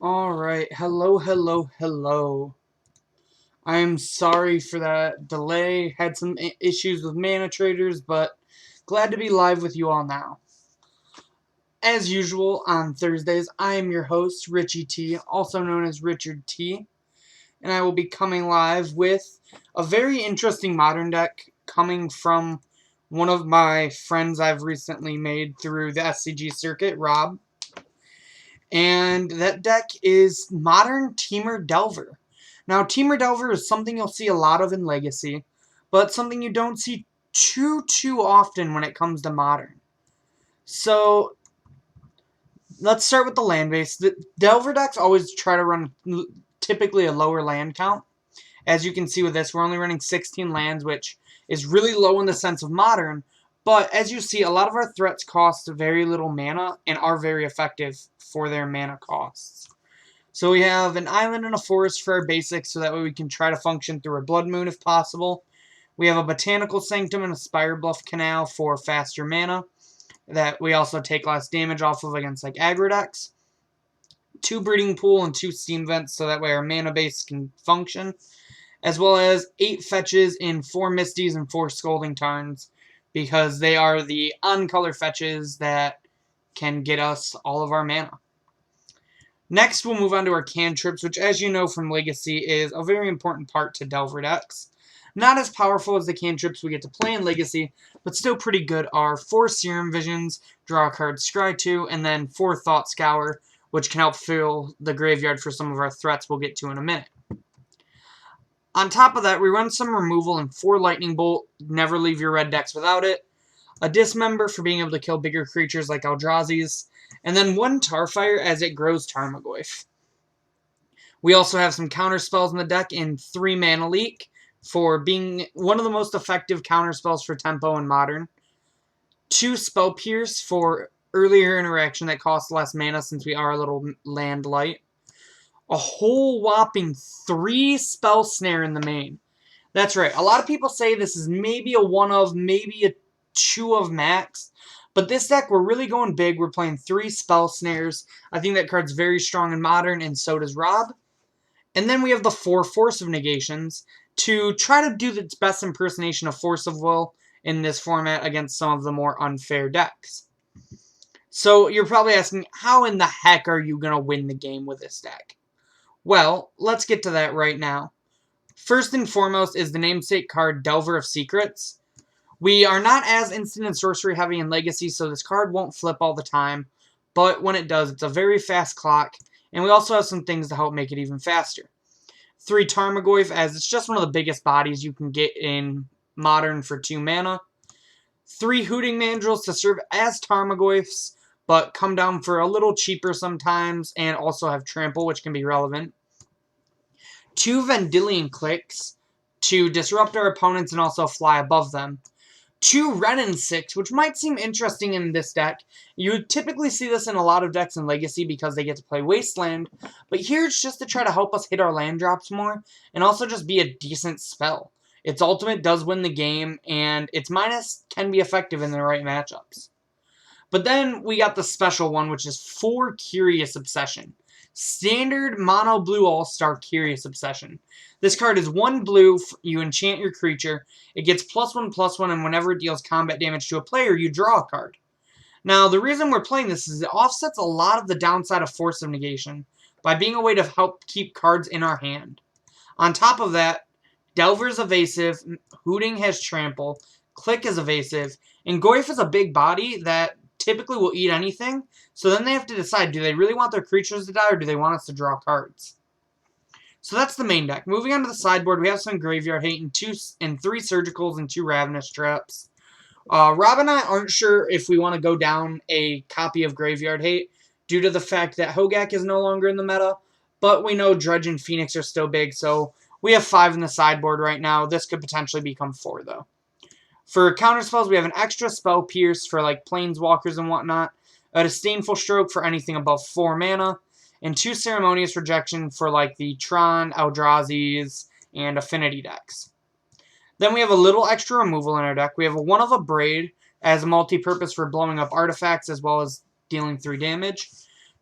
Alright, hello. I'm sorry for that delay. Had some issues with mana traders, but glad to be live with you all now. As usual, on Thursdays, I am your host, Richie T, also known as Richard T, and I will be coming live with a very interesting modern deck coming from one of my friends I've recently made through the SCG circuit, Rob. And that deck is modern Temur Delver. Now, Temur Delver is something you'll see a lot of in Legacy, but something you don't see too often when it comes to modern. So, let's start with the land base. The Delver decks always try to run typically a lower land count. As you can see with this, we're only running 16 lands, which is really low in the sense of modern. But as you see, a lot of our threats cost very little mana and are very effective for their mana costs. So we have an island and a forest for our basics, so that way we can try to function through a Blood Moon if possible. We have a Botanical Sanctum and a Spire Bluff Canal for faster mana that we also take less damage off of against like aggro decks. 2 Breeding Pool and 2 Steam Vents, so that way our mana base can function. As well as 8 fetches in 4 Misties and 4 Scalding Tarns, because they are the on-color fetches that can get us all of our mana. Next, we'll move on to our cantrips, which, as you know from Legacy, is a very important part to Delver decks. Not as powerful as the cantrips we get to play in Legacy, but still pretty good are 4 Serum Visions, draw a card, scry 2, and then 4 Thought Scour, which can help fill the graveyard for some of our threats we'll get to in a minute. On top of that, we run some removal and 4 Lightning Bolt, never leave your red decks without it. A Dismember for being able to kill bigger creatures like Eldrazi's, and then 1 Tarfire as it grows Tarmogoyf. We also have some counter spells in the deck in 3 Mana Leak for being one of the most effective counter spells for tempo in Modern. 2 Spell Pierce for earlier interaction that costs less mana since we are a little land light. A whole whopping 3 Spell Snare in the main. That's right. A lot of people say this is maybe a 1 of, maybe a 2 of max. But this deck, we're really going big. We're playing 3 Spell Snares. I think that card's very strong in Modern, and so does Rob. And then we have the 4 Force of Negations to try to do its best impersonation of Force of Will in this format against some of the more unfair decks. So you're probably asking, how in the heck are you going to win the game with this deck? Well, let's get to that right now. First and foremost is the namesake card Delver of Secrets. We are not as instant and sorcery heavy in Legacy, so this card won't flip all the time. But when it does, it's a very fast clock, and we also have some things to help make it even faster. 3 Tarmogoyf, as it's just one of the biggest bodies you can get in Modern for 2 mana. 3 Hooting Mandrills to serve as Tarmogoyfs, but come down for a little cheaper sometimes, and also have Trample, which can be relevant. 2 Vendilion Clicks to disrupt our opponents and also fly above them. 2 Ren and 6, which might seem interesting in this deck. You would typically see this in a lot of decks in Legacy because they get to play Wasteland, but here it's just to try to help us hit our land drops more, and also just be a decent spell. Its ultimate does win the game, and its minus can be effective in the right matchups. But then we got the special one, which is 4 Curious Obsession. Standard Mono Blue All-Star Curious Obsession. This card is 1 blue, you enchant your creature, it gets +1/+1, and whenever it deals combat damage to a player, you draw a card. Now, the reason we're playing this is it offsets a lot of the downside of Force of Negation by being a way to help keep cards in our hand. On top of that, Delver's evasive, Hooting has Trample, Click is evasive, and Goyf is a big body that typically will eat anything, so then they have to decide, do they really want their creatures to die, or do they want us to draw cards? So that's the main deck. Moving on to the sideboard, we have some Graveyard Hate and 3 Surgicals and 2 Ravenous Traps. Rob and I aren't sure if we want to go down a copy of Graveyard Hate due to the fact that Hogak is no longer in the meta, but we know Dredge and Phoenix are still big, so we have 5 in the sideboard right now. This could potentially become 4, though. For counterspells, we have an extra Spell Pierce for like Planeswalkers and whatnot, a Disdainful Stroke for anything above 4 mana, and 2 Ceremonious Rejection for like the Tron, Eldrazi's, and Affinity decks. Then we have a little extra removal in our deck. We have a 1 of a Braid as a multi-purpose for blowing up artifacts as well as dealing 3 damage.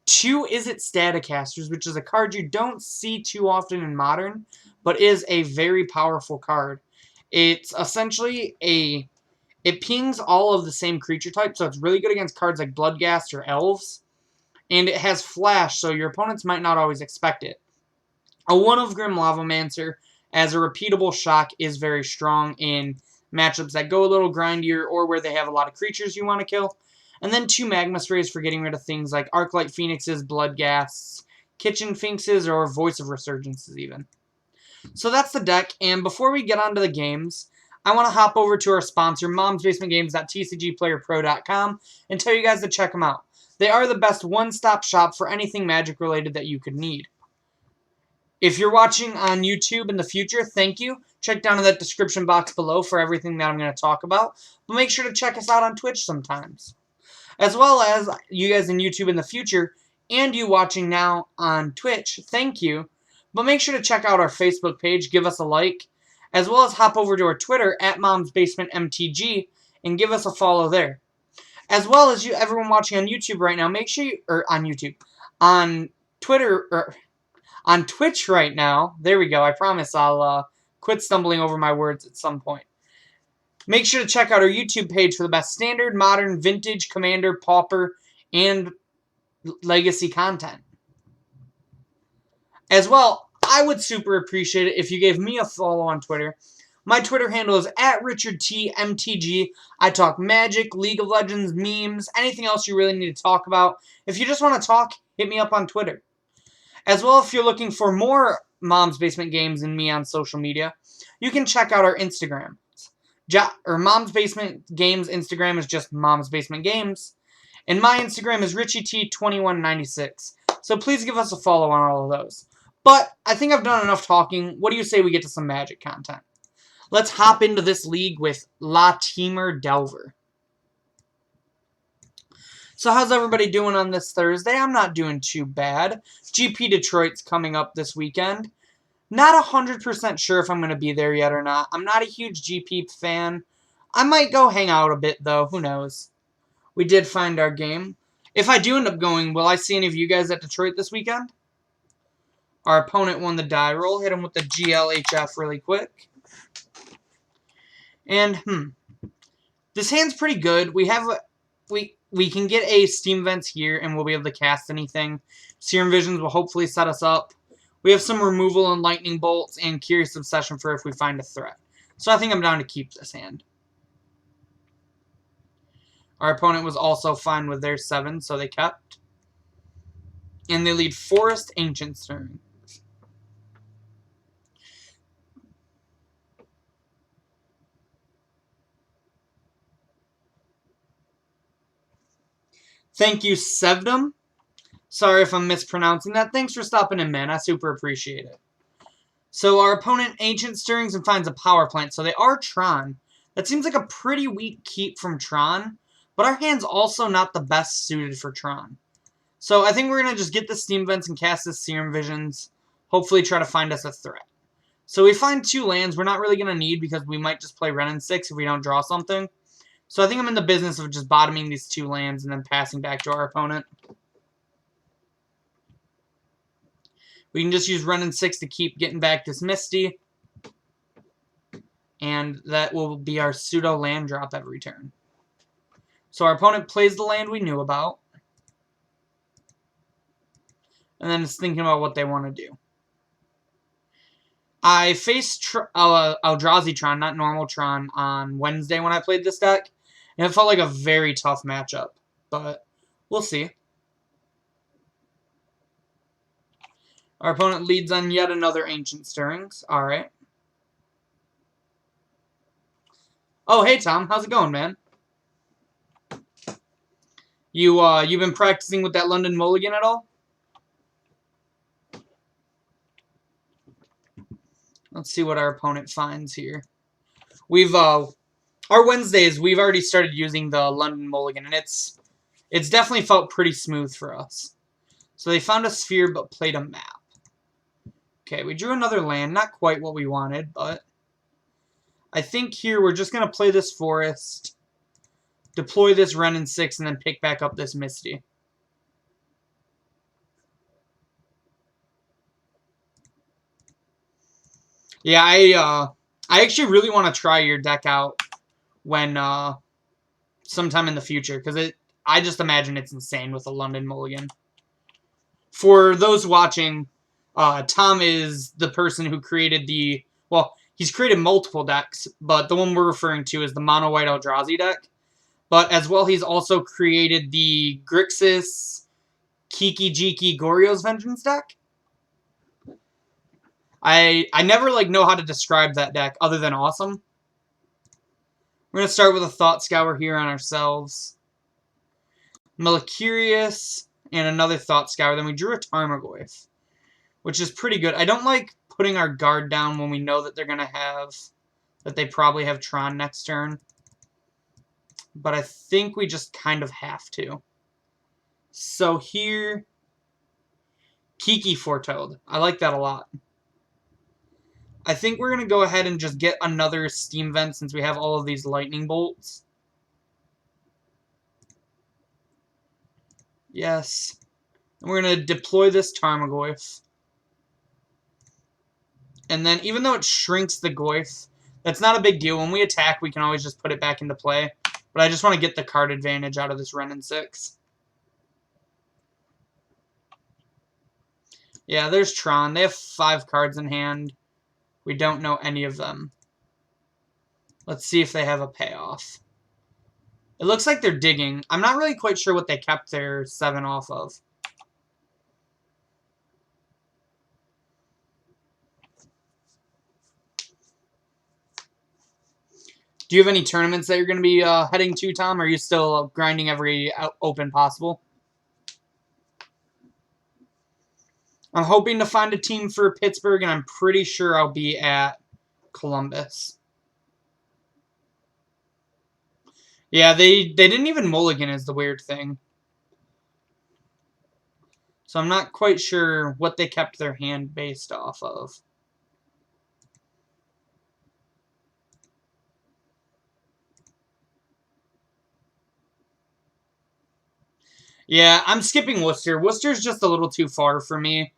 2 Is It Statocasters, which is a card you don't see too often in Modern, but is a very powerful card. It's essentially it pings all of the same creature types, so it's really good against cards like Bloodghast or Elves. And it has Flash, so your opponents might not always expect it. A 1 of Grim Lavamancer as a repeatable shock is very strong in matchups that go a little grindier or where they have a lot of creatures you want to kill. And then 2 Magma Sprays for getting rid of things like Arclight Phoenixes, Bloodghasts, Kitchen Finxes, or Voice of Resurgences even. So that's the deck, and before we get on to the games, I want to hop over to our sponsor, momsbasementgames.tcgplayerpro.com, and tell you guys to check them out. They are the best one-stop shop for anything Magic related that you could need. If you're watching on YouTube in the future, thank you. Check down in that description box below for everything that I'm going to talk about. But make sure to check us out on Twitch sometimes. As well as you guys in YouTube in the future, and you watching now on Twitch, thank you. But make sure to check out our Facebook page, give us a like, as well as hop over to our Twitter at MomsBasementMTG and give us a follow there. As well as everyone watching on YouTube right now, make sure you, on Twitter, on Twitch right now. There we go. I promise I'll quit stumbling over my words at some point. Make sure to check out our YouTube page for the best standard, modern, vintage, commander, pauper, and legacy content. As well, I would super appreciate it if you gave me a follow on Twitter. My Twitter handle is @RichardTMTG. I talk Magic, League of Legends, memes, anything else you really need to talk about. If you just want to talk, hit me up on Twitter. As well, if you're looking for more Mom's Basement Games and me on social media, you can check out our Instagram. Mom's Basement Games Instagram is just Mom's Basement Games. And my Instagram is RichieT2196. So please give us a follow on all of those. But I think I've done enough talking. What do you say we get to some Magic content? Let's hop into this league with Temur Delvers. So how's everybody doing on this Thursday? I'm not doing too bad. GP Detroit's coming up this weekend. Not 100% sure if I'm going to be there yet or not. I'm not a huge GP fan. I might go hang out a bit, though. Who knows? We did find our game. If I do end up going, will I see any of you guys at Detroit this weekend? Our opponent won the die roll. Hit him with the GLHF really quick. And, this hand's pretty good. We can get a Steam Vents here, and we'll be able to cast anything. Serum Visions will hopefully set us up. We have some removal and lightning bolts and Curious Obsession for if we find a threat. So I think I'm down to keep this hand. Our opponent was also fine with their 7, so they kept. And they lead Forest Ancient Stirring. Thank you, Sevdom. Sorry if I'm mispronouncing that. Thanks for stopping in, man. I super appreciate it. So our opponent Ancient Stirrings and finds a power plant. So they are Tron. That seems like a pretty weak keep from Tron. But our hand's also not the best suited for Tron. So I think we're going to just get the Steam Vents and cast this Serum Visions. Hopefully try to find us a threat. So we find 2 lands we're not really going to need because we might just play Wrenn and 6 if we don't draw something. So I think I'm in the business of just bottoming these 2 lands and then passing back to our opponent. We can just use Wrenn and 6 to keep getting back this Misty. And that will be our pseudo land drop every turn. So our opponent plays the land we knew about. And then is thinking about what they want to do. I faced Eldrazi Tron, not normal Tron, on Wednesday when I played this deck. And it felt like a very tough matchup. But we'll see. Our opponent leads on yet another Ancient Stirrings. Alright. Oh, hey Tom. How's it going, man? You've been practicing with that London Mulligan at all? Let's see what our opponent finds here. Our Wednesdays, we've already started using the London Mulligan, and it's definitely felt pretty smooth for us. So they found a sphere, but played a map. Okay, we drew another land. Not quite what we wanted, but I think here we're just going to play this Forest, deploy this Wrenn and 6, and then pick back up this Misty. Yeah, I actually really want to try your deck out when sometime in the future, because I just imagine it's insane with a London Mulligan. For those watching, Tom is the person who created he's created multiple decks, but the one we're referring to is the Mono White Eldrazi deck. But as well, he's also created the Grixis Kiki Jiki Goryo's Vengeance deck. I never know how to describe that deck other than awesome. We're going to start with a Thought Scour here on ourselves. Melicurious and another Thought Scour. Then we drew a Tarmogoyf, which is pretty good. I don't like putting our guard down when we know that they're going to that they probably have Tron next turn. But I think we just kind of have to. So here, Kiki Foretold. I like that a lot. I think we're going to go ahead and just get another Steam Vent since we have all of these Lightning Bolts. Yes. And we're going to deploy this Tarmogoyf. And then even though it shrinks the Goyf, that's not a big deal. When we attack, we can always just put it back into play. But I just want to get the card advantage out of this Renin 6. Yeah, there's Tron. They have 5 cards in hand. We don't know any of them. Let's see if they have a payoff. It looks like they're digging. I'm not really quite sure what they kept their 7 off of. Do you have any tournaments that you're going to be heading to, Tom? Or are you still grinding every open possible? I'm hoping to find a team for Pittsburgh, and I'm pretty sure I'll be at Columbus. Yeah, they didn't even mulligan is the weird thing. So I'm not quite sure what they kept their hand based off of. Yeah, I'm skipping Worcester. Worcester's just a little too far for me.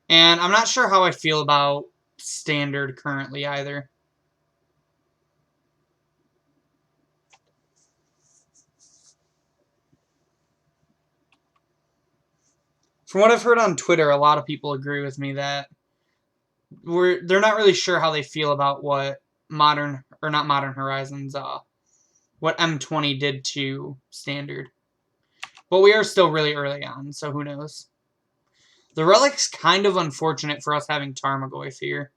And I'm not sure how I feel about Standard currently either. From what I've heard on Twitter, a lot of people agree with me that they're not really sure how they feel about what not Modern Horizons, what M20 did to Standard. But we are still really early on, so who knows. The Relic's kind of unfortunate for us having Tarmogoyf here.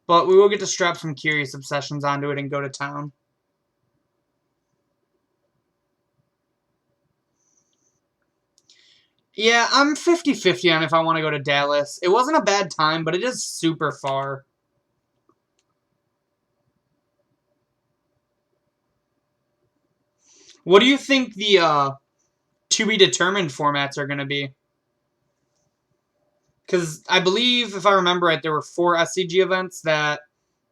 But we will get to strap some Curious Obsessions onto it and go to town. Yeah, I'm 50-50 on if I want to go to Dallas. It wasn't a bad time, but it is super far. What do you think the to-be-determined formats are going to be? Because I believe, if I remember right, there were 4 SCG events that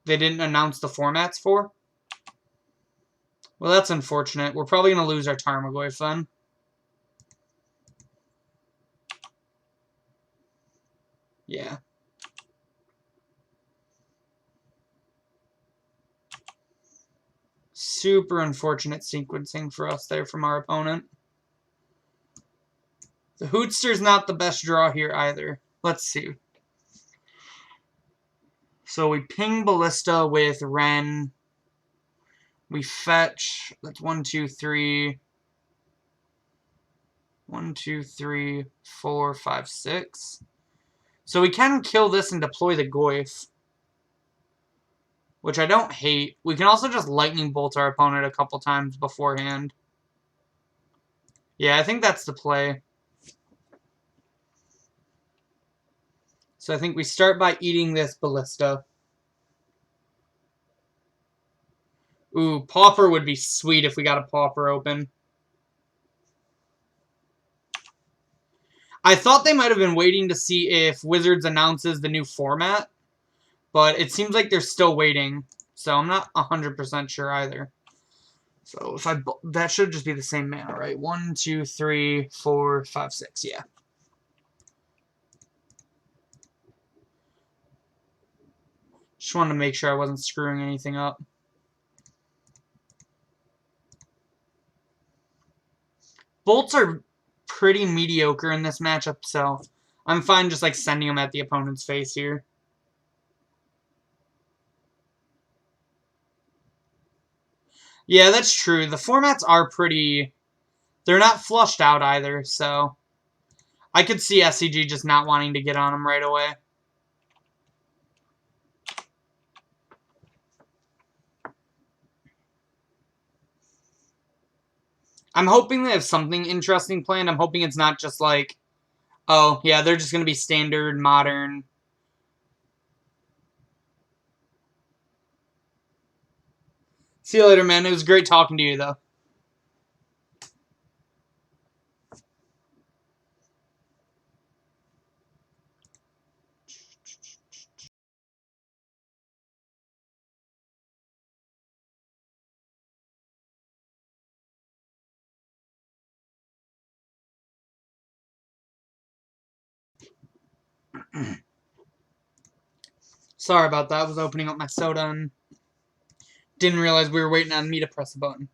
they didn't announce the formats for. Well, that's unfortunate. We're probably going to lose our Tarmogoyf then. Yeah. Super unfortunate sequencing for us there from our opponent. The Hootster's not the best draw here either. Let's see. So we ping Ballista with Ren. We fetch. That's 1, 2, 3. 1, 2, 3, 4, 5, 6. So we can kill this and deploy the Goyf, which I don't hate. We can also just Lightning Bolt our opponent a couple times beforehand. Yeah, I think that's the play. So I think we start by eating this Ballista. Ooh, Pauper would be sweet if we got a Pauper open. I thought they might have been waiting to see if Wizards announces the new format, but it seems like they're still waiting, so I'm not 100% sure either. So if that should just be the same mana, right? 1, 2, 3, 4, 5, 6, yeah. Just wanted to make sure I wasn't screwing anything up. Bolts are pretty mediocre in this matchup, so I'm fine just like sending them at the opponent's face here. Yeah, that's true. The formats are pretty... They're not flushed out either, so... I could see SCG just not wanting to get on them right away. I'm hoping they have something interesting planned. I'm hoping it's not just like, oh, yeah, they're just going to be standard, modern. See you later, man. It was great talking to you, though. Sorry about that. I was opening up my soda and didn't realize we were waiting on me to press a button.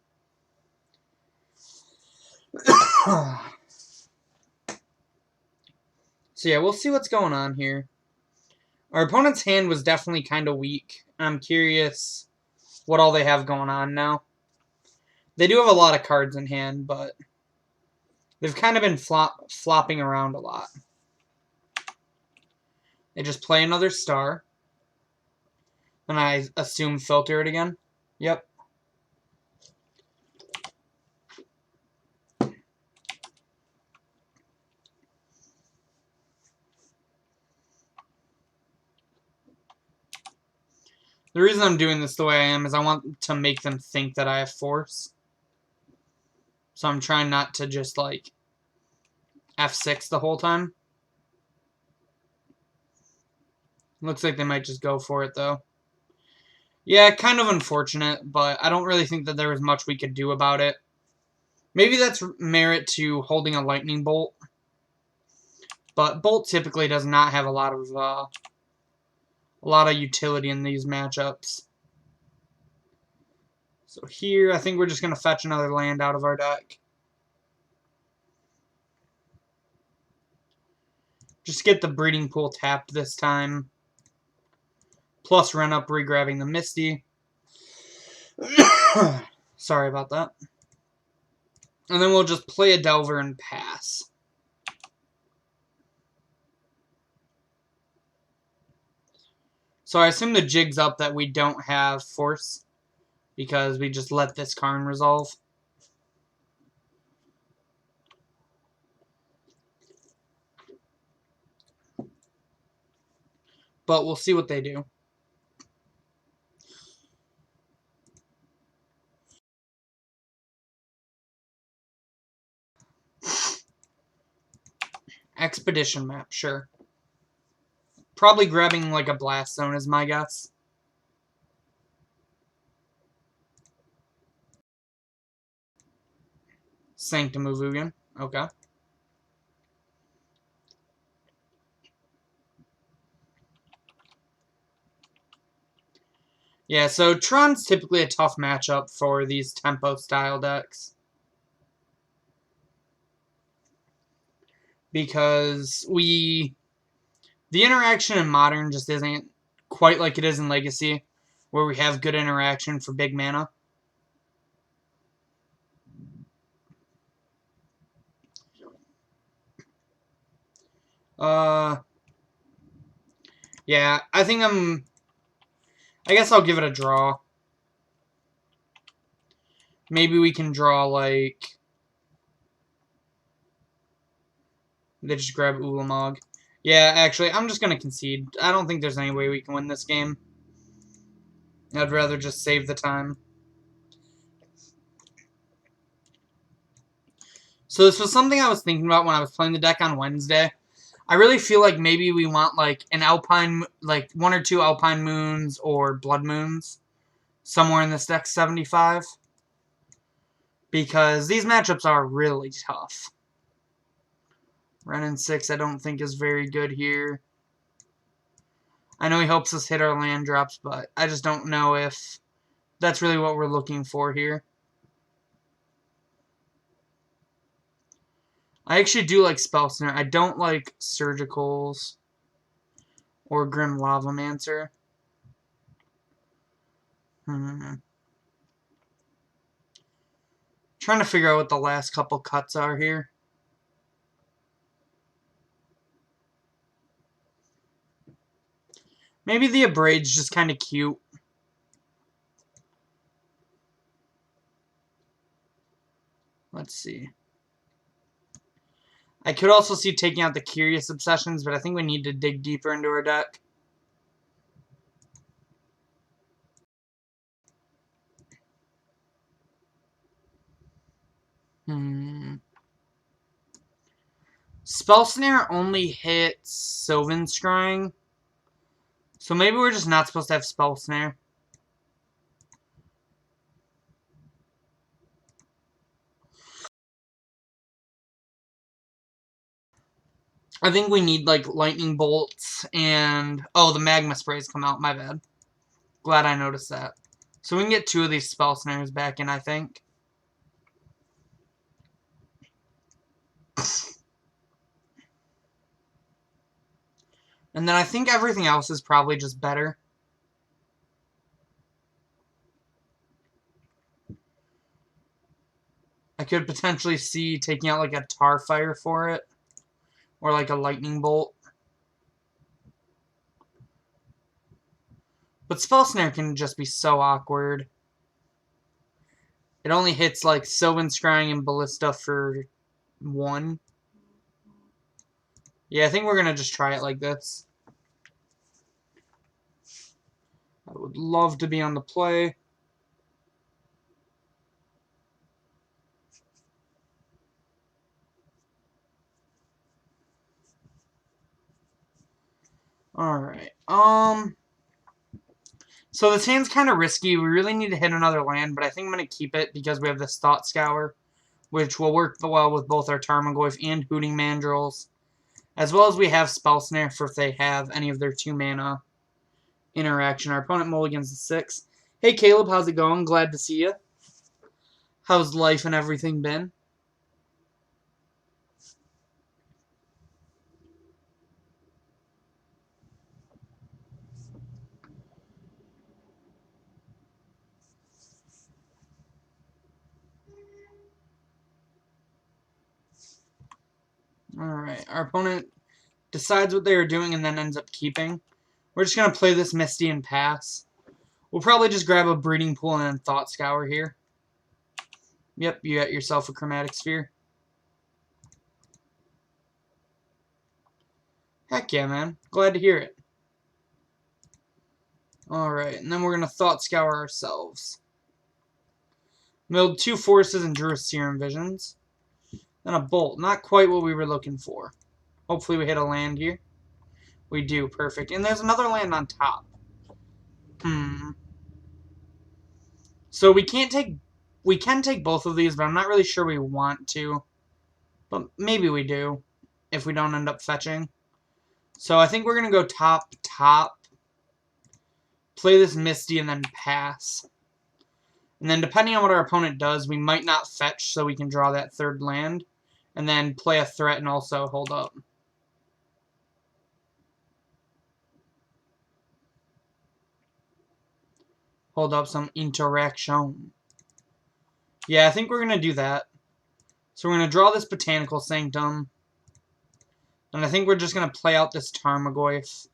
So yeah, we'll see what's going on here. Our opponent's hand was definitely kind of weak. I'm curious what all they have going on now. They do have a lot of cards in hand, but they've kind of been flopping around a lot. They just play another star. And I assume filter it again. Yep. The reason I'm doing this the way I am is I want to make them think that I have force. So I'm trying not to just, like, F6 the whole time. Looks like they might just go for it, though. Yeah, kind of unfortunate, but I don't really think that there was much we could do about it. Maybe that's merit to holding a lightning bolt. But bolt typically does not have a lot of utility in these matchups. So here, I think we're just going to fetch another land out of our deck. Just get the breeding pool tapped this time. Plus run up, regrabbing the Misty. Sorry about that. And then we'll just play a Delver and pass. So I assume the jig's up that we don't have force, because we just let this Karn resolve. But we'll see what they do. Expedition map, sure. Probably grabbing like a blast zone is my guess. Sanctum of Ugin. Okay. Yeah, so Tron's typically a tough matchup for these tempo-style decks. Because the interaction in Modern just isn't quite like it is in Legacy, where we have good interaction for big mana. Yeah, I guess I'll give it a draw. Maybe we can draw, like... They just grab Ulamog. Yeah, actually, I'm just going to concede. I don't think there's any way we can win this game. I'd rather just save the time. So this was something I was thinking about when I was playing the deck on Wednesday. I really feel like maybe we want, like, an Alpine, like, 1 or 2 Alpine Moons or Blood Moons somewhere in this deck 75. Because these matchups are really tough. Renin 6 I don't think is very good here. I know he helps us hit our land drops, but I just don't know if that's really what we're looking for here. I actually do like Spell Snare. I don't like Surgicals or Grim Lavamancer. Trying to figure out what the last couple cuts are here. Maybe the Abrade's just kind of cute. Let's see. I could also see taking out the Curious Obsessions, but I think we need to dig deeper into our deck. Spell Snare only hits Sylvan Scrying. So maybe we're just not supposed to have Spell Snare. I think we need, like, Lightning Bolts and... Oh, the Magma Sprays come out. My bad. Glad I noticed that. So we can get 2 of these Spell Snares back in, I think. And then I think everything else is probably just better. I could potentially see taking out, like, a Tar Fire for it. Or, like, a Lightning Bolt. But Spell Snare can just be so awkward. It only hits, like, Sylvan Scrying and Ballista for 1. Yeah, I think we're going to just try it like this. I would love to be on the play. Alright. So this hand's kind of risky. We really need to hit another land, but I think I'm going to keep it because we have this Thought Scour, which will work well with both our Tarmogoyf and Hooting Mandrills, as well as we have Spell Snare for if they have any of their 2-mana interaction. Our opponent mulligans to 6. Hey Caleb, how's it going? Glad to see you. How's life and everything been? Alright, our opponent decides what they are doing and then ends up keeping. We're just going to play this Misty and pass. We'll probably just grab a Breeding Pool and then Thought Scour here. Yep, you got yourself a Chromatic Sphere. Heck yeah, man. Glad to hear it. Alright, and then we're going to Thought Scour ourselves. Milled 2 Forces and drew a Serum Visions. Then a Bolt. Not quite what we were looking for. Hopefully we hit a land here. We do. Perfect. And there's another land on top. So we can't take... We can take both of these, but I'm not really sure we want to. But maybe we do, if we don't end up fetching. So I think we're going to go top, play this Misty, and then pass. And then depending on what our opponent does, we might not fetch so we can draw that 3rd land. And then play a threat and also hold up. Hold up some interaction. Yeah, I think we're going to do that. So we're going to draw this Botanical Sanctum. And I think we're just going to play out this Tarmogoyf.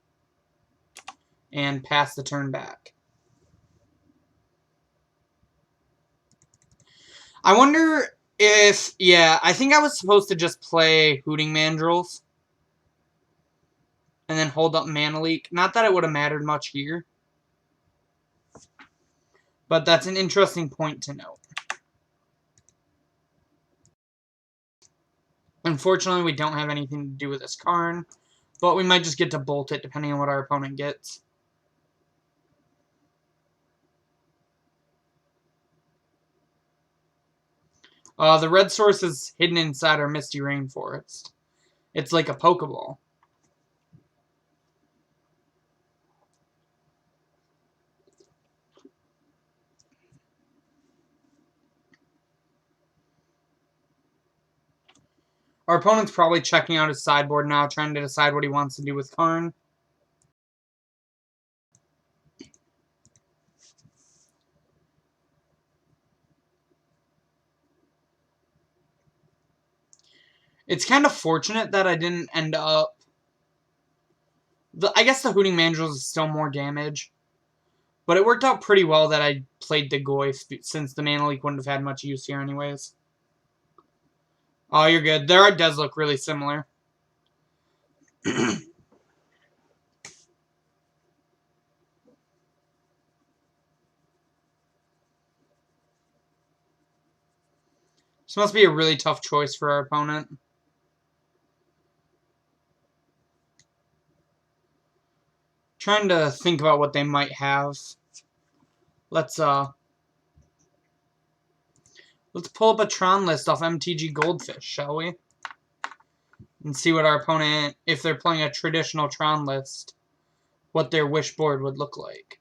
And pass the turn back. I wonder if... Yeah, I think I was supposed to just play Hooting Mandrills. And then hold up Mana Leak. Not that it would have mattered much here. But that's an interesting point to note. Unfortunately, we don't have anything to do with this Karn. But we might just get to bolt it depending on what our opponent gets. The red source is hidden inside our Misty Rainforest. It's like a Pokeball. Our opponent's probably checking out his sideboard now, trying to decide what he wants to do with Karn. It's kind of fortunate that I didn't end up... I guess the Hooting Mandrills is still more damage. But it worked out pretty well that I played the Goyf, since the Mana Leak wouldn't have had much use here anyways. Oh, you're good. Their art does look really similar. This must be a really tough choice for our opponent. Trying to think about what they might have. Let's pull up a Tron list off MTG Goldfish, shall we? And see what our opponent, if they're playing a traditional Tron list, what their wish board would look like.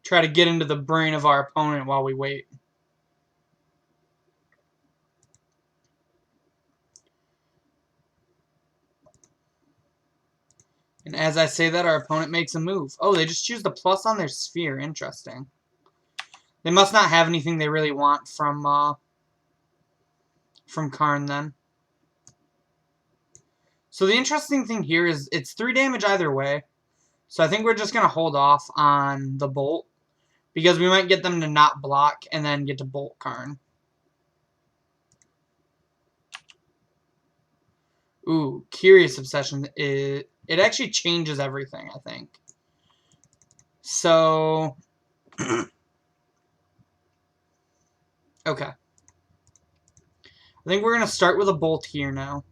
Try to get into the brain of our opponent while we wait. And as I say that, our opponent makes a move. Oh, they just choose the plus on their sphere. Interesting. They must not have anything they really want from Karn then. So the interesting thing here is it's 3 damage either way. So I think we're just going to hold off on the Bolt, because we might get them to not block and then get to Bolt Karn. Ooh, Curious Obsession. It actually changes everything, I think. So... okay. I think we're going to start with a Bolt here now.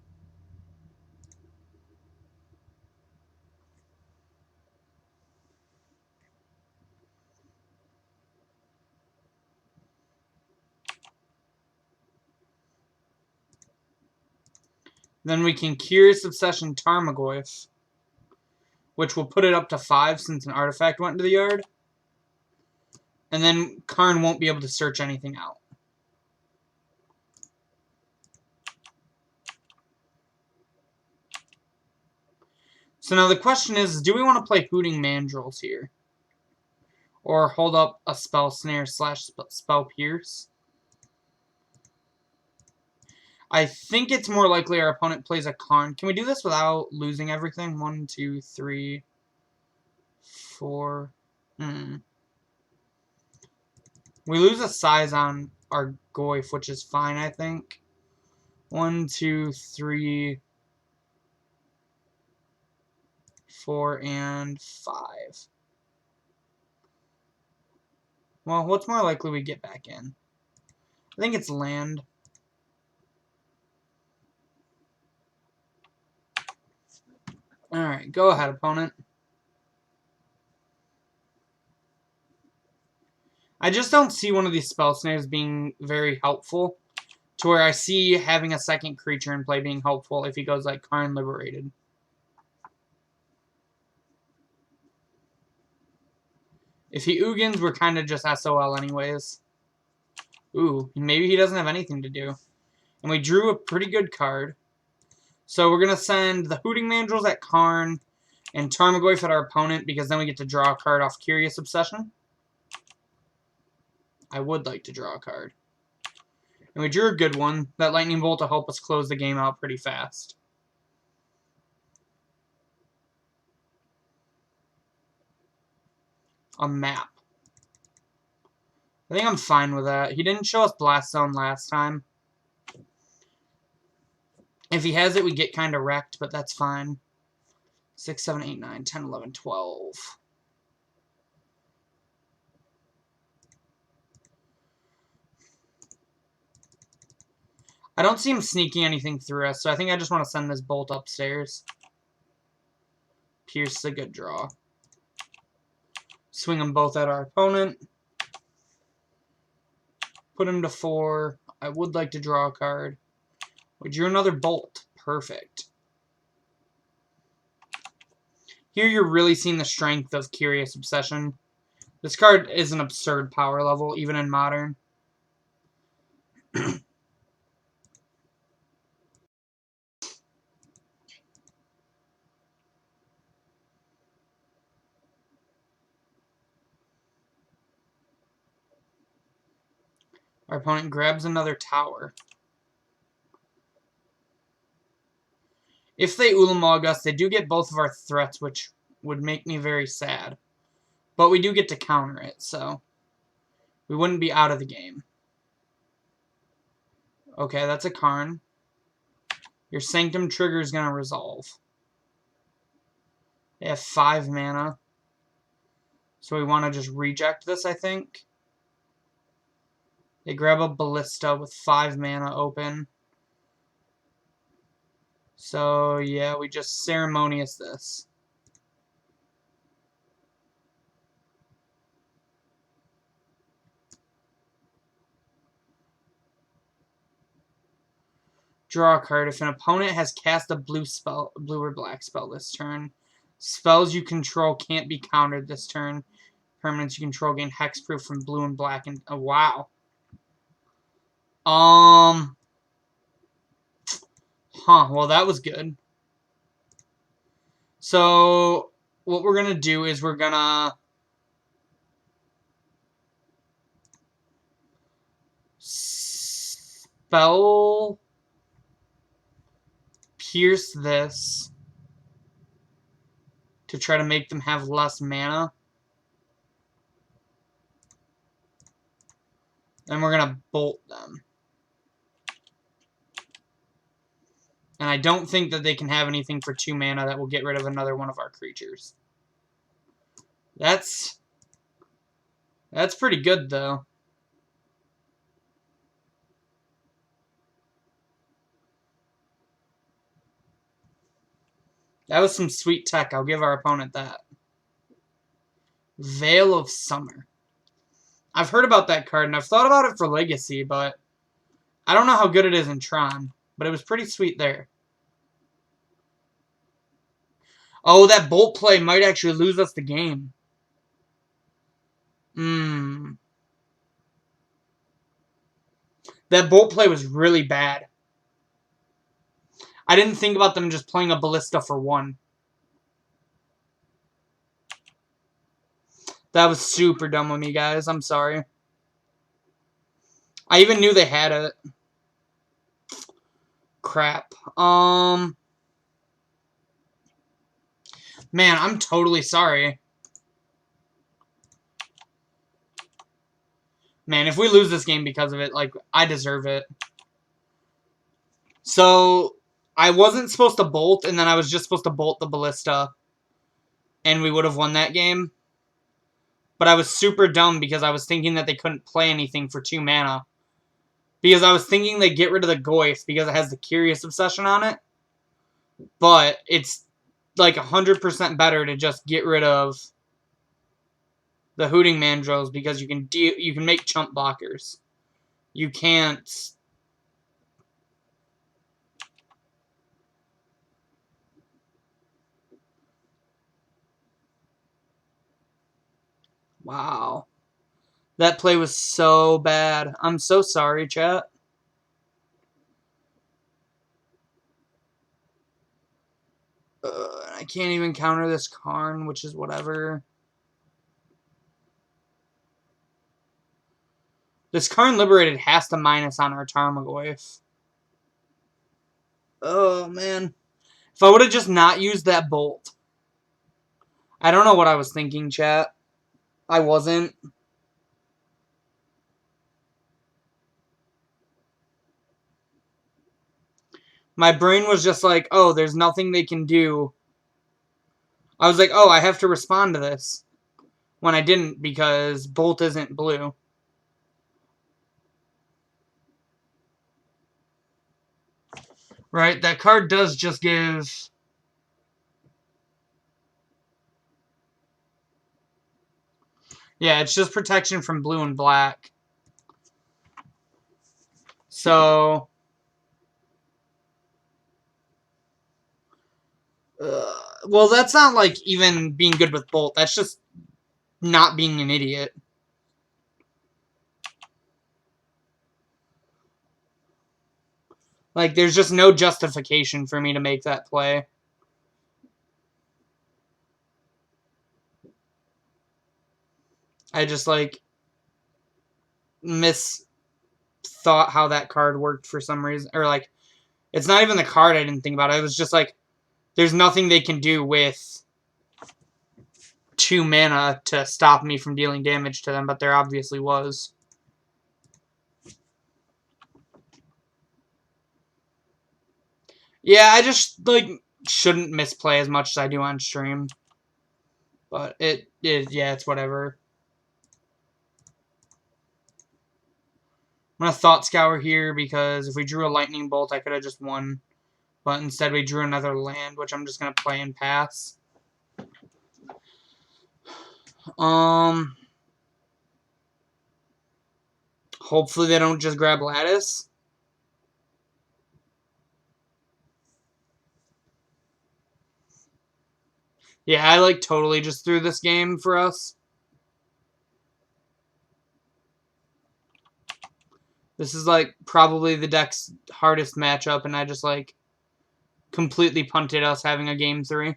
Then we can Curious Obsession Tarmogoyf, which will put it up to 5 since an artifact went into the yard. And then Karn won't be able to search anything out. So now the question is, do we want to play Hooting Mandrills here? Or hold up a Spell Snare / Spell Pierce? I think it's more likely our opponent plays a Karn. Can we do this without losing everything? 1, 2, 3, 4. We lose a size on our Goyf, which is fine, I think. 1, 2, 3, 4, and 5. Well, what's more likely we get back in? I think it's land. Alright, go ahead, opponent. I just don't see one of these spell snares being very helpful, to where I see having a second creature in play being helpful if he goes like Karn Liberated. If he Ugins, we're kind of just SOL anyways. Ooh, maybe he doesn't have anything to do. And we drew a pretty good card. So we're going to send the Hooting Mandrills at Karn and Tarmogoyf at our opponent, because then we get to draw a card off Curious Obsession. I would like to draw a card. And we drew a good one. That Lightning Bolt to help us close the game out pretty fast. A map. I think I'm fine with that. He didn't show us Blast Zone last time. If he has it, we get kind of wrecked, but that's fine. 6, 7, 8, 9, 10, 11, 12. I don't see him sneaking anything through us, so I think I just want to send this Bolt upstairs. Pierce is a good draw. Swing them both at our opponent. Put him to 4. I would like to draw a card. We drew another Bolt. Perfect. Here you're really seeing the strength of Curious Obsession. This card is an absurd power level, even in Modern. Our opponent grabs another tower. If they Ulamog us, they do get both of our threats, which would make me very sad. But we do get to counter it, so we wouldn't be out of the game. Okay, that's a Karn. Your Sanctum trigger is going to resolve. They have 5 mana. So we want to just reject this, I think. They grab a Ballista with 5 mana open. So, yeah, we just Ceremonious this. Draw a card. If an opponent has cast a blue or black spell this turn, spells you control can't be countered this turn. Permanents you control gain hexproof from blue and black. And wow. Well, that was good. So, what we're going to do is we're going to spell pierce this to try to make them have less mana. Then we're going to bolt them. And I don't think that they can have anything for 2 mana that will get rid of another one of our creatures. That's pretty good, though. That was some sweet tech. I'll give our opponent that. Veil of Summer. I've heard about that card, and I've thought about it for Legacy, but I don't know how good it is in Tron. But it was pretty sweet there. Oh, that bolt play might actually lose us the game. That bolt play was really bad. I didn't think about them just playing a Ballista for 1. That was super dumb of me, guys. I'm sorry. I even knew they had it. Crap. Man, I'm totally sorry. Man, if we lose this game because of it, like, I deserve it. So, I wasn't supposed to bolt, and then I was just supposed to bolt the Ballista. And we would have won that game. But I was super dumb because I was thinking that they couldn't play anything for 2 mana. Because I was thinking they'd get rid of the Goyf because it has the Curious Obsession on it. But it's like 100% better to just get rid of the Hooting Mandrills because you can make chump blockers. You can't. Wow. That play was so bad. I'm so sorry, chat. I can't even counter this Karn, which is whatever. This Karn Liberated has to minus on our Tarmogoyf. Oh, man. If I would have just not used that bolt. I don't know what I was thinking, chat. I wasn't. My brain was just like, oh, there's nothing they can do. I was like, oh, I have to respond to this. When I didn't because Bolt isn't blue. Right, that card does just give... Yeah, it's just protection from blue and black. So... well, that's not, like, even being good with Bolt. That's just not being an idiot. Like, there's just no justification for me to make that play. I just, like, miss thought how that card worked for some reason. Or, like, it's not even the card I didn't think about. It was just, like, there's nothing they can do with 2 mana to stop me from dealing damage to them, but there obviously was. Yeah, I just, like, shouldn't misplay as much as I do on stream. But yeah, it's whatever. I'm going to Thought Scour here because if we drew a Lightning Bolt, I could have just won. But instead we drew another land, which I'm just going to play and pass. Hopefully they don't just grab Lattice. Yeah, I, like, totally just threw this game for us. This is, like, probably the deck's hardest matchup, and I just, like, completely punted us having a game 3.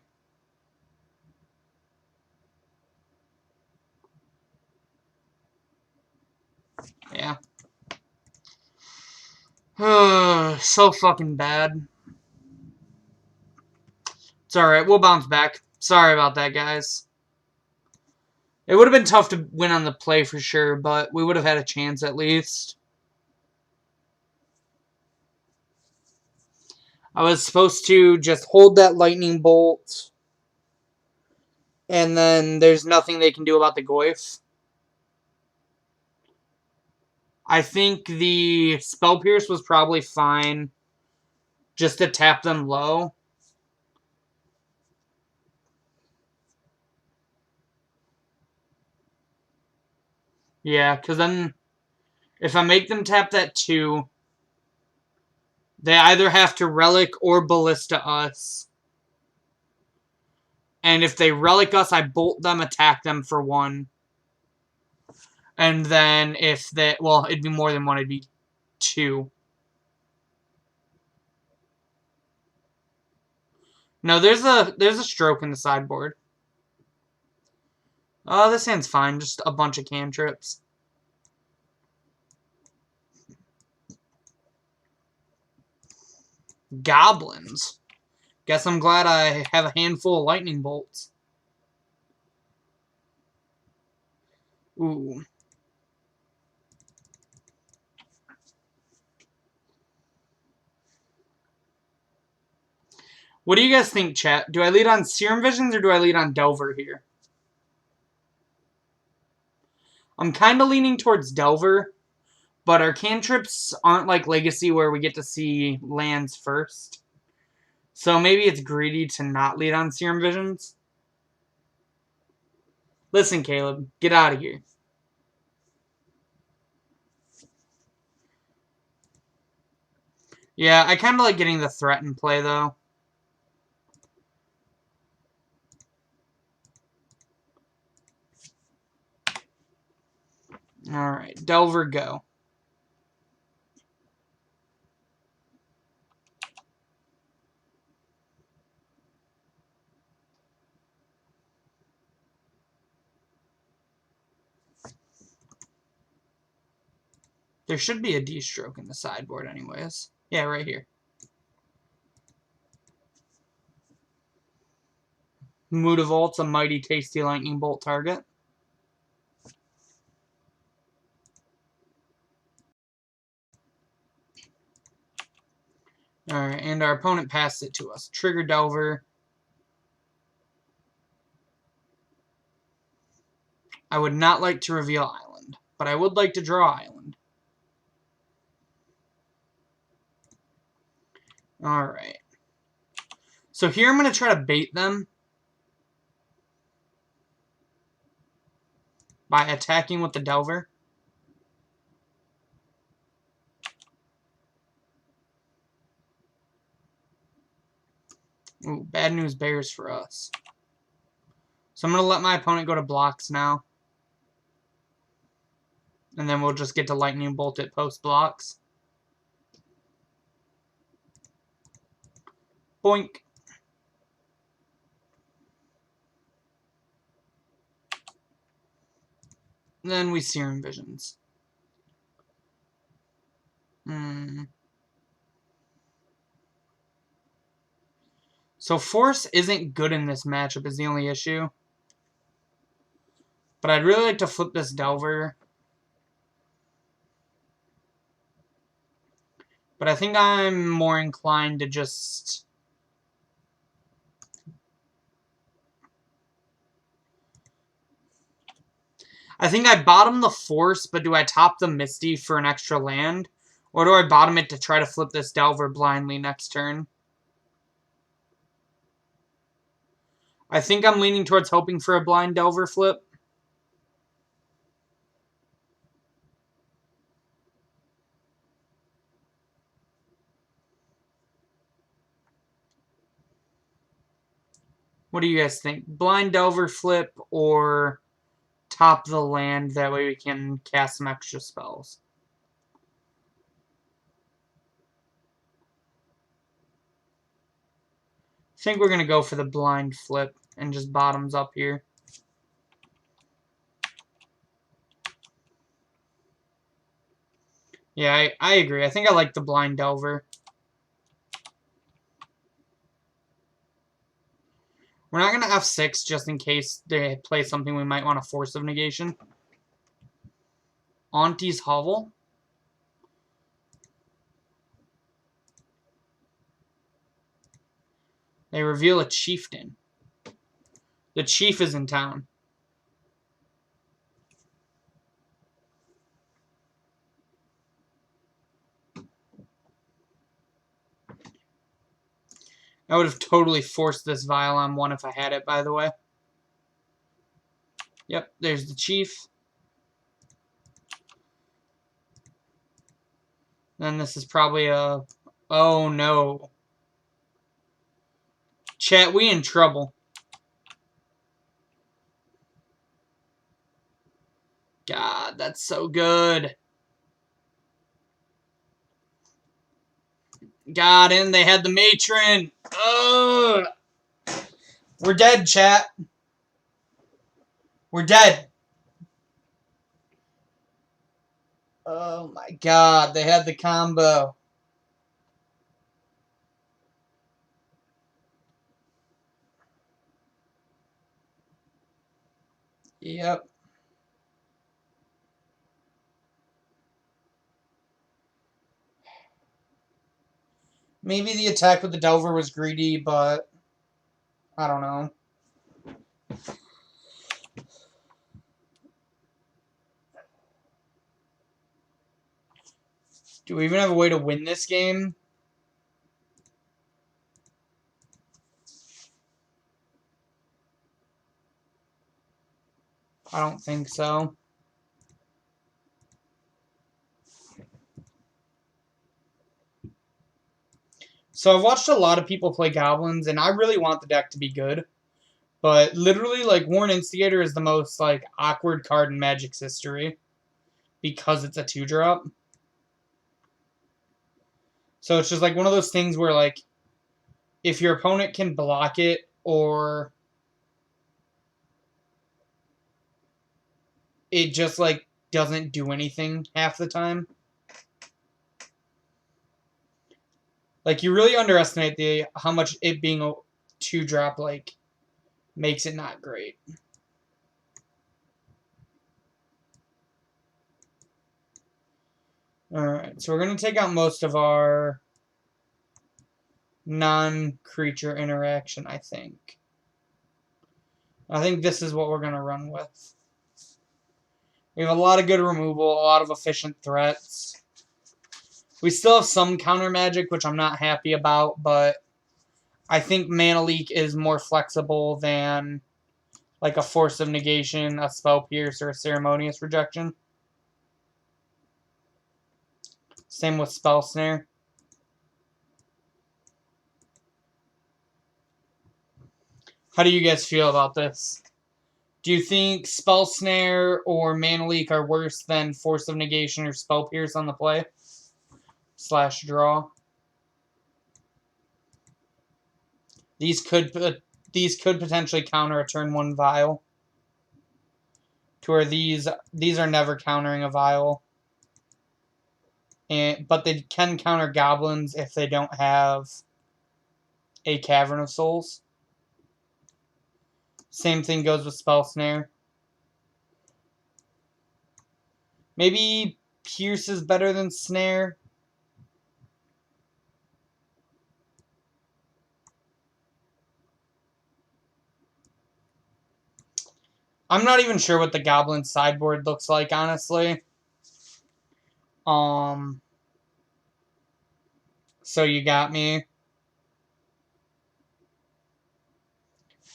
Yeah. So fucking bad. It's alright, we'll bounce back. Sorry about that, guys. It would have been tough to win on the play for sure, but we would have had a chance at least. I was supposed to just hold that lightning bolt, and then there's nothing they can do about the Goyf. I think the Spell Pierce was probably fine just to tap them low. Yeah, because then if I make them tap that 2, they either have to Relic or Ballista us. And if they Relic us, I bolt them, attack them for 1. And then if they... Well, it'd be more than 1, it'd be 2. No, there's a stroke in the sideboard. Oh, this hand's fine. Just a bunch of cantrips. Goblins. Guess I'm glad I have a handful of lightning bolts. Ooh. What do you guys think, chat? Do I lead on Serum Visions or do I lead on Delver here? I'm kind of leaning towards Delver, but our cantrips aren't like Legacy where we get to see lands first. So maybe it's greedy to not lead on Serum Visions. Listen, Caleb, get out of here. Yeah, I kind of like getting the threat in play, though. Alright, Delver, go. There should be a D-stroke in the sideboard anyways. Yeah, right here. Mutavolt's a mighty tasty lightning bolt target. Alright, and our opponent passed it to us. Trigger Delver. I would not like to reveal Island, but I would like to draw Island. Alright. So here I'm going to try to bait them by attacking with the Delver. Ooh, bad news bears for us. So I'm going to let my opponent go to blocks now. And then we'll just get to lightning bolt it post blocks. Boink. Then we Serum Visions. So Force isn't good in this matchup is the only issue. But I'd really like to flip this Delver. But I think I'm more inclined to just... I think I bottom the Force, but do I top the Misty for an extra land? Or do I bottom it to try to flip this Delver blindly next turn? I think I'm leaning towards hoping for a blind Delver flip. What do you guys think? Blind Delver flip or top the land? That way we can cast some extra spells. I think we're going to go for the blind flip and just bottoms up here. Yeah, I agree. I think I like the blind Delver. We're not going to F6 just in case they play something we might want to Force of Negation. Auntie's Hovel. They reveal a chieftain. The chief is in town. I would have totally forced this Vial on one if I had it, by the way. Yep, there's the chief. Then this is probably a... Oh, no. Chat, we in trouble. God, that's so good. God, and they had the matron. Ugh. We're dead, chat. We're dead. Oh my God, they had the combo. Yep. Maybe the attack with the Delver was greedy, but I don't know. Do we even have a way to win this game? I don't think so. So I've watched a lot of people play Goblins, and I really want the deck to be good. But literally, like, Warren Instigator is the most, like, awkward card in Magic's history. Because it's a 2-drop. So it's just, like, one of those things where, like, if your opponent can block it, or it just, like, doesn't do anything half the time. Like, you really underestimate how much it being a 2-drop, like, makes it not great. Alright, so we're going to take out most of our non-creature interaction, I think. I think this is what we're going to run with. We have a lot of good removal, a lot of efficient threats. We still have some counter magic, which I'm not happy about, but I think Mana Leak is more flexible than like a Force of Negation, a Spell Pierce, or a Ceremonious Rejection. Same with Spell Snare. How do you guys feel about this? Do you think Spell Snare or Mana Leak are worse than Force of Negation or Spell Pierce on the play? / draw. These could potentially counter a turn 1 Vial. To where these are never countering a Vial. but they can counter goblins if they don't have a Cavern of Souls. Same thing goes with Spell Snare. Maybe Pierce is better than Snare. I'm not even sure what the Goblin sideboard looks like, honestly. So you got me.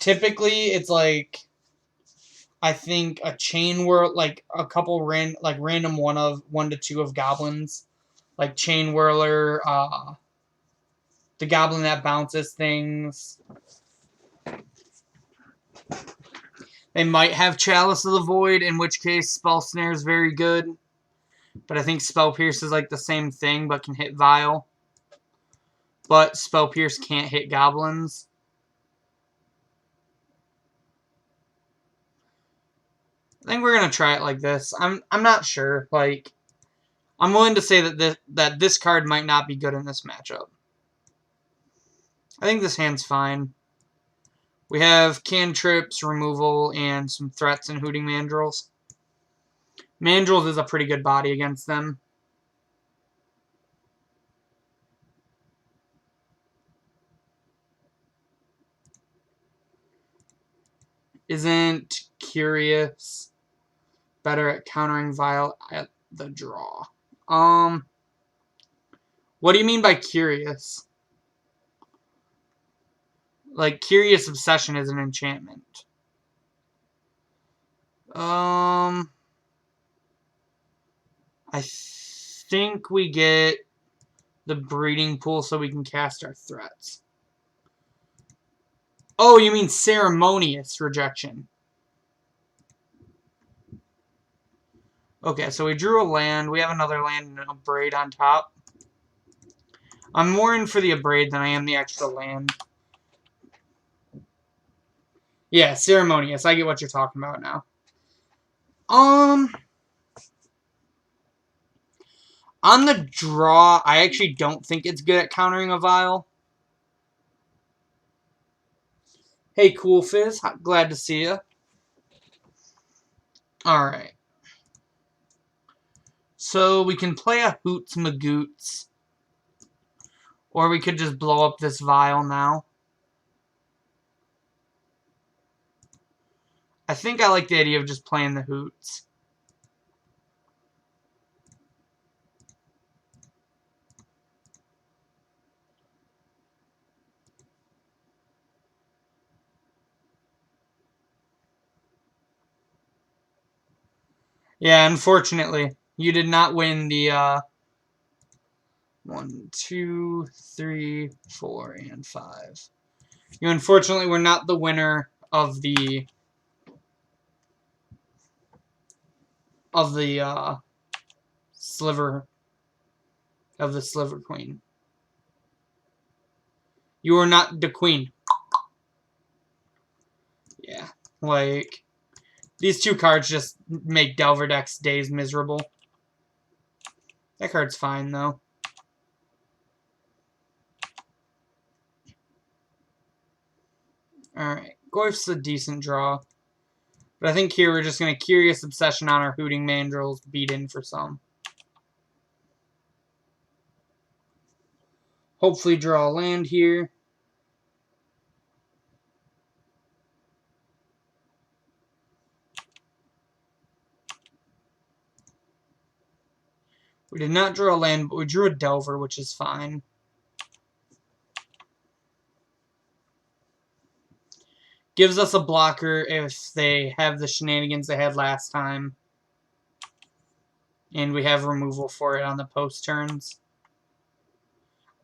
Typically, it's like, I think a chain whirl, like a couple random 1 to 2 of goblins, like Chain Whirler, the goblin that bounces things. They might have Chalice of the Void, in which case Spell Snare is very good. But I think Spell Pierce is like the same thing, but can hit Vial. But Spell Pierce can't hit goblins. I think we're gonna try it like this. I'm not sure. Like, I'm willing to say that this card might not be good in this matchup. I think this hand's fine. We have cantrips, removal, and some threats and Hooting Mandrills. Mandrills is a pretty good body against them. Isn't Curious better at countering Vial at the draw? What do you mean by Curious? Like, Curious Obsession is an enchantment. I think we get the breeding pool so we can cast our threats. Oh, you mean Ceremonious Rejection. Okay, so we drew a land. We have another land and a Abrade on top. I'm more in for the Abrade than I am the extra land. Yeah, Ceremonious. I get what you're talking about now. On the draw, I actually don't think it's good at countering a Vial. Hey, Cool Fizz. Glad to see you. Alright. So we can play a Hoots Magoots. Or we could just blow up this Vial now. I think I like the idea of just playing the Hoots. Yeah, unfortunately, you did not win the 1, 2, 3, 4, and 5. You unfortunately were not the winner of the Sliver Queen. You are not the queen. Yeah, like, these two cards just make Delver Deck's days miserable. That card's fine, though. Alright, Goyf's a decent draw. But I think here we're just going to Curious Obsession on our Hooting Mandrills, beat in for some. Hopefully draw a land here. We did not draw a land, but we drew a Delver, which is fine. Gives us a blocker if they have the shenanigans they had last time. And we have removal for it on the post turns.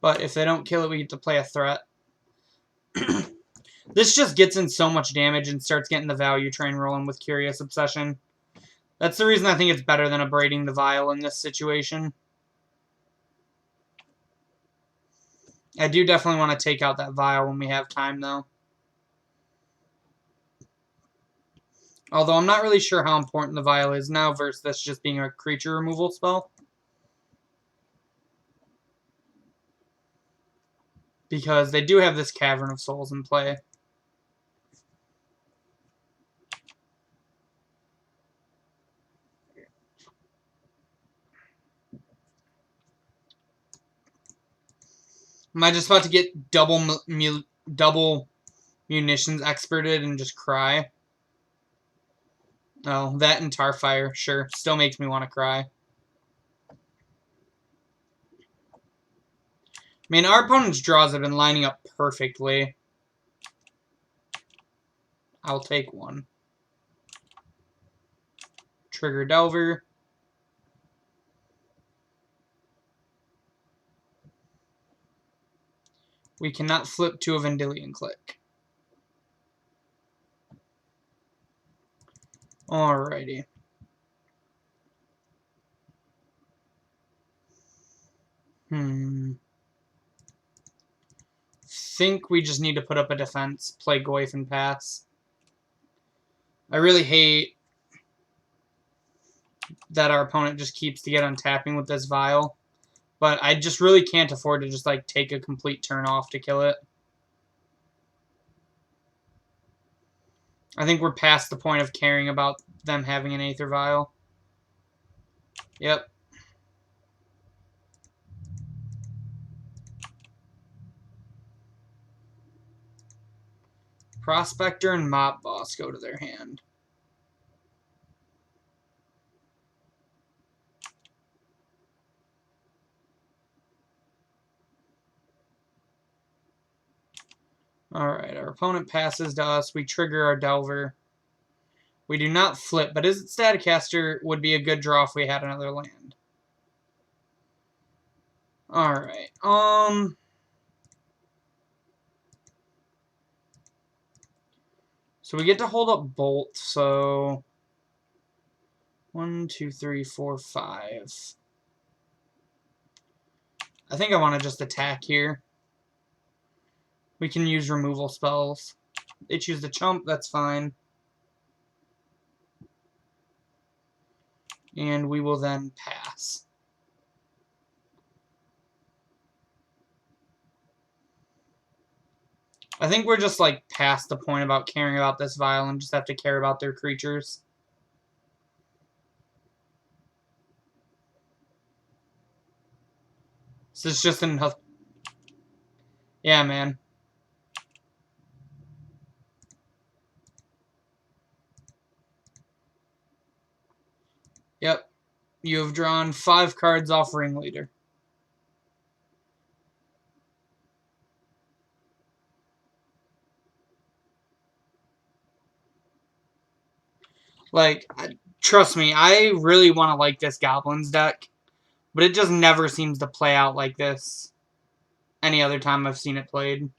But if they don't kill it, we get to play a threat. This just gets in so much damage and starts getting the value train rolling with Curious Obsession. That's the reason I think it's better than abrading the Vial in this situation. I do definitely want to take out that Vial when we have time, though. Although I'm not really sure how important the Vial is now versus this just being a creature removal spell. because they do have this Cavern of Souls in play. Am I just about to get double munitions experted and just cry? Oh, that and Tarfire, sure. Still makes me want to cry. I mean, our opponent's draws have been lining up perfectly. I'll take one. Trigger Delver. We cannot flip to a Vendilion Click. Alrighty. Think we just need to put up a defense, play Goyf and pass. I really hate that our opponent just keeps to get on tapping with this Vial. But I just really can't afford to just like take a complete turn off to kill it. I think we're past the point of caring about them having an Aether Vial. Yep. Prospector and Mob Boss go to their hand. Alright, our opponent passes to us. We trigger our Delver. We do not flip, but Izzet Staticaster would be a good draw if we had another land. Alright, so we get to hold up Bolt, so 1, 2, 3, 4, 5. I think I want to just attack here. We can use removal spells. They choose the chump, that's fine. And we will then pass. I think we're just like past the point about caring about this Vial and just have to care about their creatures. So it's just enough. Yeah, man. Yep. You have drawn 5 cards off Ringleader. Like, trust me, I really want to like this Goblins deck, but it just never seems to play out like this any other time I've seen it played.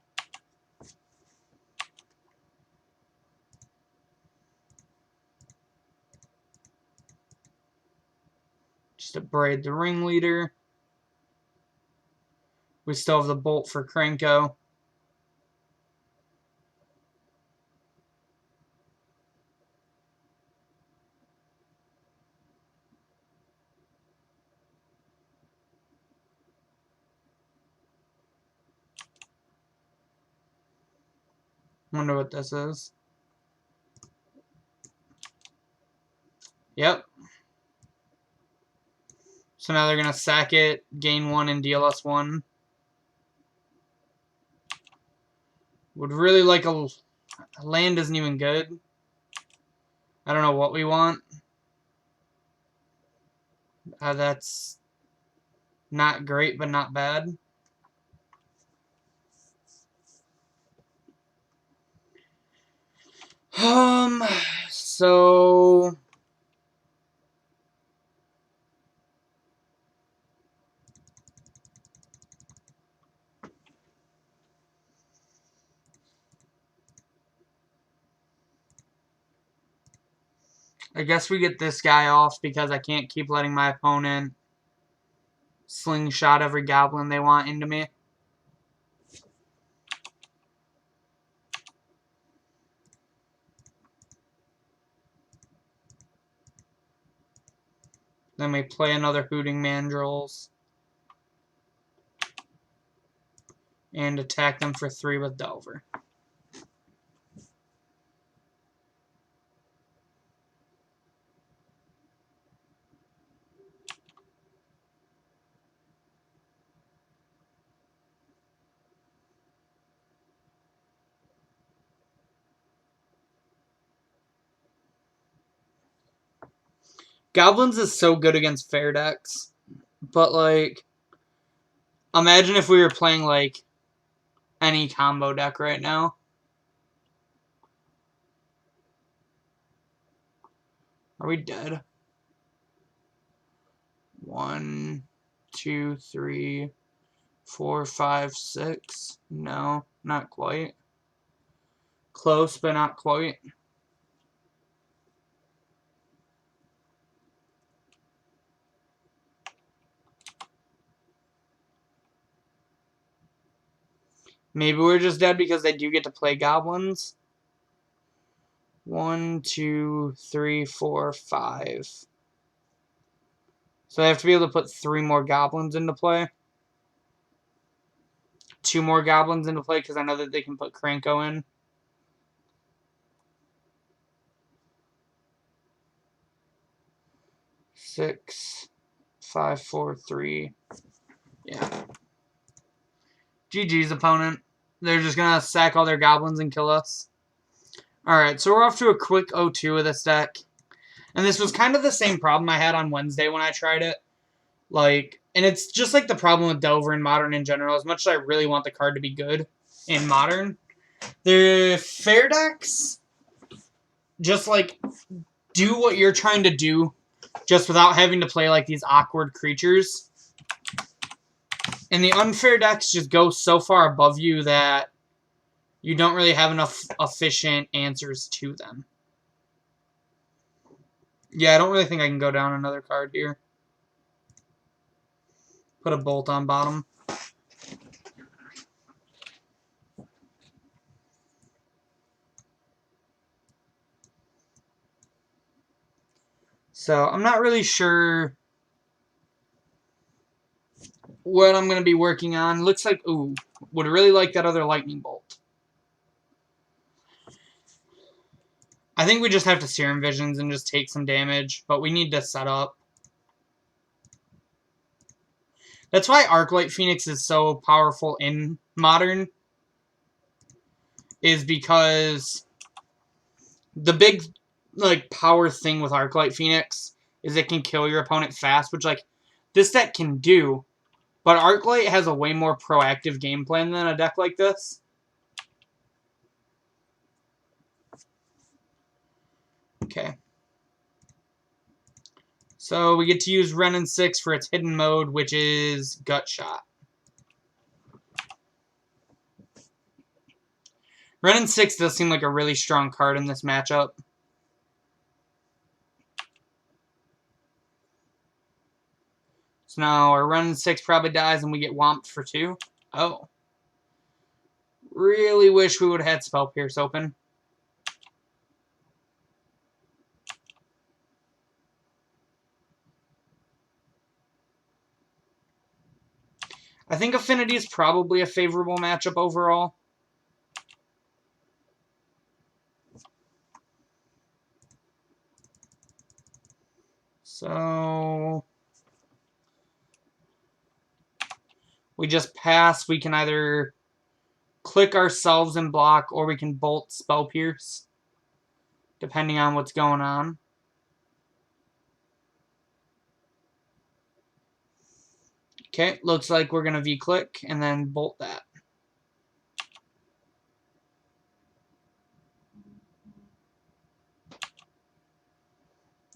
Just to braid the Ringleader. We still have the Bolt for Krenko. Wonder what this is. Yep. So now they're going to sack it, gain 1, and deal us 1. Would really like a land isn't even good. I don't know what we want. That's not great, but not bad. So I guess we get this guy off because I can't keep letting my opponent slingshot every goblin they want into me. Then we play another Hooting Mandrills. and attack them for 3 with Delver. Goblins is so good against fair decks, but like, imagine if we were playing like any combo deck right now. Are we dead? 1, 2, 3, 4, 5, 6. No, not quite. Close, but not quite. Maybe we're just dead because they do get to play goblins. 1, 2, 3, 4, 5. So they have to be able to put 3 more goblins into play. 2 more goblins into play because I know that they can put Kranko in. Six, 5, 4, 3. Yeah. GG's opponent. They're just going to sack all their goblins and kill us. Alright, so we're off to a quick 0-2 with this deck. And this was kind of the same problem I had on Wednesday when I tried it. Like, and it's just like the problem with Delver in Modern in general. As much as I really want the card to be good in Modern, the fair decks just like do what you're trying to do just without having to play like these awkward creatures. And the unfair decks just go so far above you that you don't really have enough efficient answers to them. Yeah, I don't really think I can go down another card here. Put a bolt on bottom. So I'm not really sure what I'm going to be working on. Looks like, ooh, would really like that other lightning bolt. I think we just have to Serum Visions and just take some damage, but we need to set up. That's why Arclight Phoenix is so powerful in Modern, is because the big like power thing with Arclight Phoenix is it can kill your opponent fast, which like this deck can do, but Arclight has a way more proactive game plan than a deck like this. Okay. So we get to use Renin 6 for its hidden mode, which is Gut Shot. Renin 6 does seem like a really strong card in this matchup. So now our Renin 6 probably dies and we get Whomped for 2. Oh. Really wish we would have had Spell Pierce open. I think Affinity is probably a favorable matchup overall. So we just pass. We can either click ourselves and block, or we can bolt Spell Pierce, depending on what's going on. Okay, looks like we're going to V-click and then bolt that.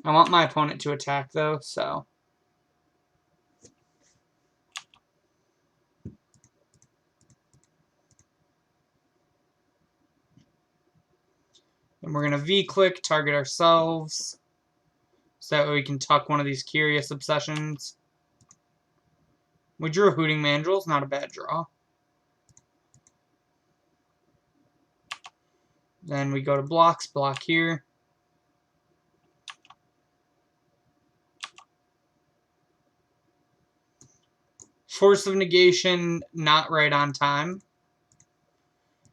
I want my opponent to attack, though, so... And we're going to V-click, target ourselves, so that way we can tuck one of these Curious Obsessions. We drew a Hooting Mandrills, not a bad draw. Then we go to blocks, block here. Force of Negation, not right on time.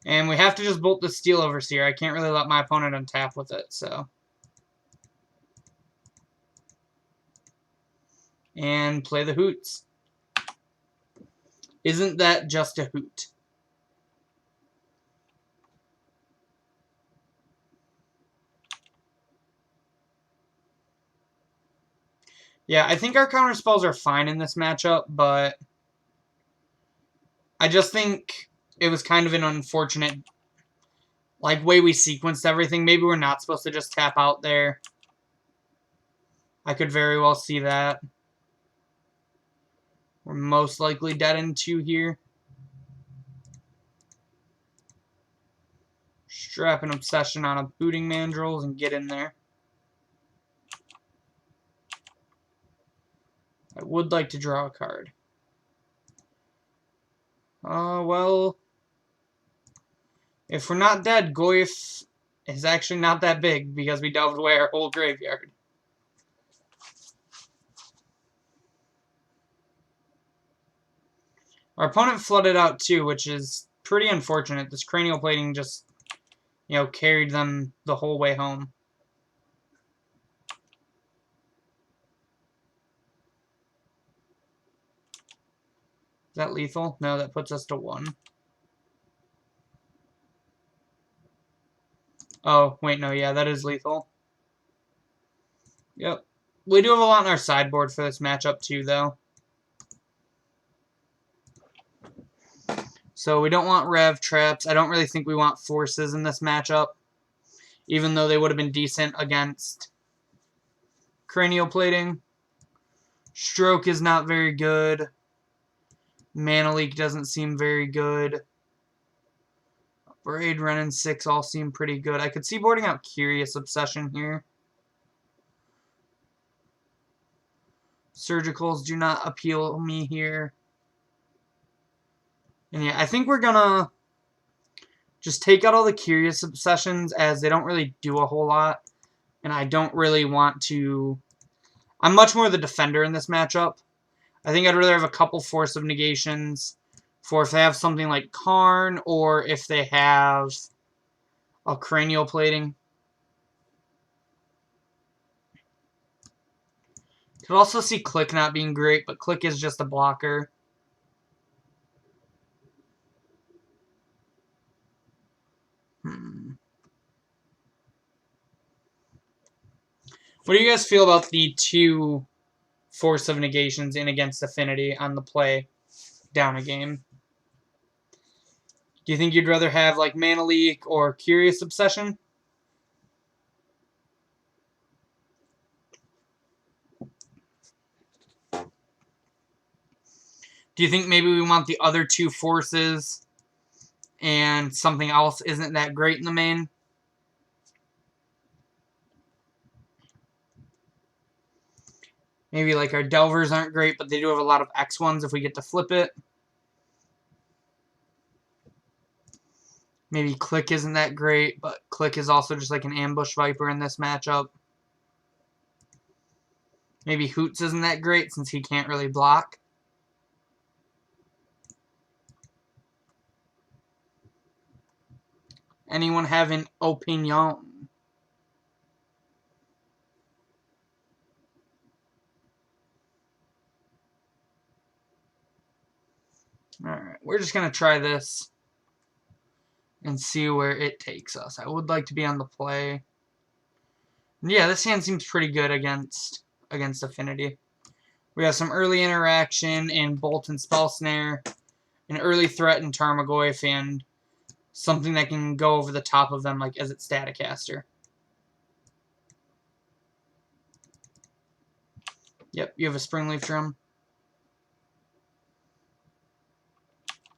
And we have to just bolt the Steel Overseer. I can't really let my opponent untap with it, so. And play the Hoots. Isn't that just a hoot? Yeah, I think our counter spells are fine in this matchup, but I just think it was kind of an unfortunate way we sequenced everything. Maybe we're not supposed to just tap out there. I could very well see that. We're most likely dead in 2 here. Strap an Obsession on a Booting Mandrills and get in there. I would like to draw a card. Well, if we're not dead, Goyf is actually not that big because we delved away our whole graveyard. Our opponent flooded out too, which is pretty unfortunate. This cranial plating just, carried them the whole way home. Is that lethal? No, that puts us to 1. Oh, wait, no, yeah, that is lethal. Yep. We do have a lot in our sideboard for this matchup too, though. So we don't want Rev Traps. I don't really think we want Forces in this matchup, even though they would have been decent against Cranial Plating. Stroke is not very good. Mana Leak doesn't seem very good. Braid, Ren, and 6 all seem pretty good. I could see boarding out Curious Obsession here. Surgicals do not appeal me here. And yeah, I think we're gonna just take out all the Curious Obsessions as they don't really do a whole lot. And I don't really want to... I'm much more the defender in this matchup. I think I'd rather have a couple Force of Negations for if they have something like Karn or if they have a Cranial Plating. Could also see Click not being great, but Click is just a blocker. What do you guys feel about the 2 Force of Negations in against Affinity on the play down a game? Do you think you'd rather have like Mana Leak or Curious Obsession? Do you think maybe we want the other 2 Forces and something else isn't that great in the main? Maybe like our Delvers aren't great, but they do have a lot of X ones if we get to flip it. Maybe Click isn't that great, but Click is also just like an Ambush Viper in this matchup. Maybe Hoots isn't that great since he can't really block. Anyone have an opinion? Alright, we're just going to try this and see where it takes us. I would like to be on the play. Yeah, this hand seems pretty good against Affinity. We have some early interaction in Bolt and Spell Snare, an early threat in Tarmogoyf, and something that can go over the top of them like as its Staticaster. Yep, you have a Springleaf Drum.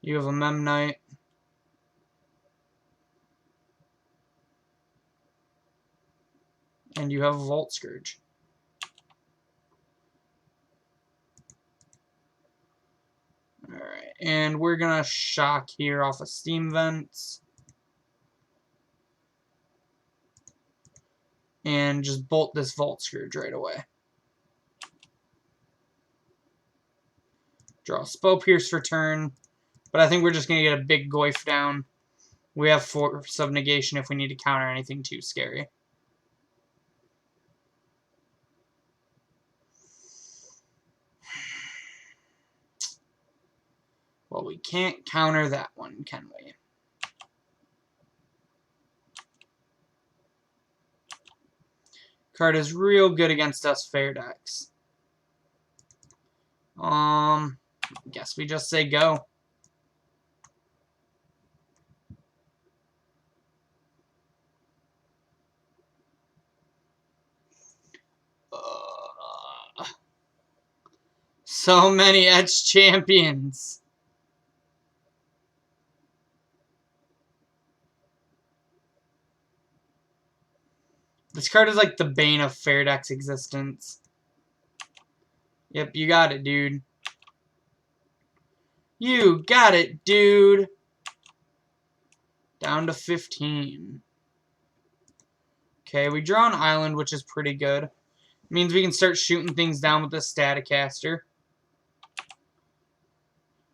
You have a Memnite. And you have a Volt Scourge. Alright, and we're going to shock here off of Steam Vents. And just bolt this Volt Scourge right away. Draw a Spell Pierce for turn. But I think we're just going to get a big Goyf down We have Force of Negation if we need to counter anything too scary. Well, we can't counter that one, can we? Card is real good against us fair decks. Guess we just say go. So many Etched Champions. This card is like the bane of fair deck's existence. Yep, you got it, dude. You got it, dude. Down to 15. Okay, we draw an island, which is pretty good. Means we can start shooting things down with the Staticaster.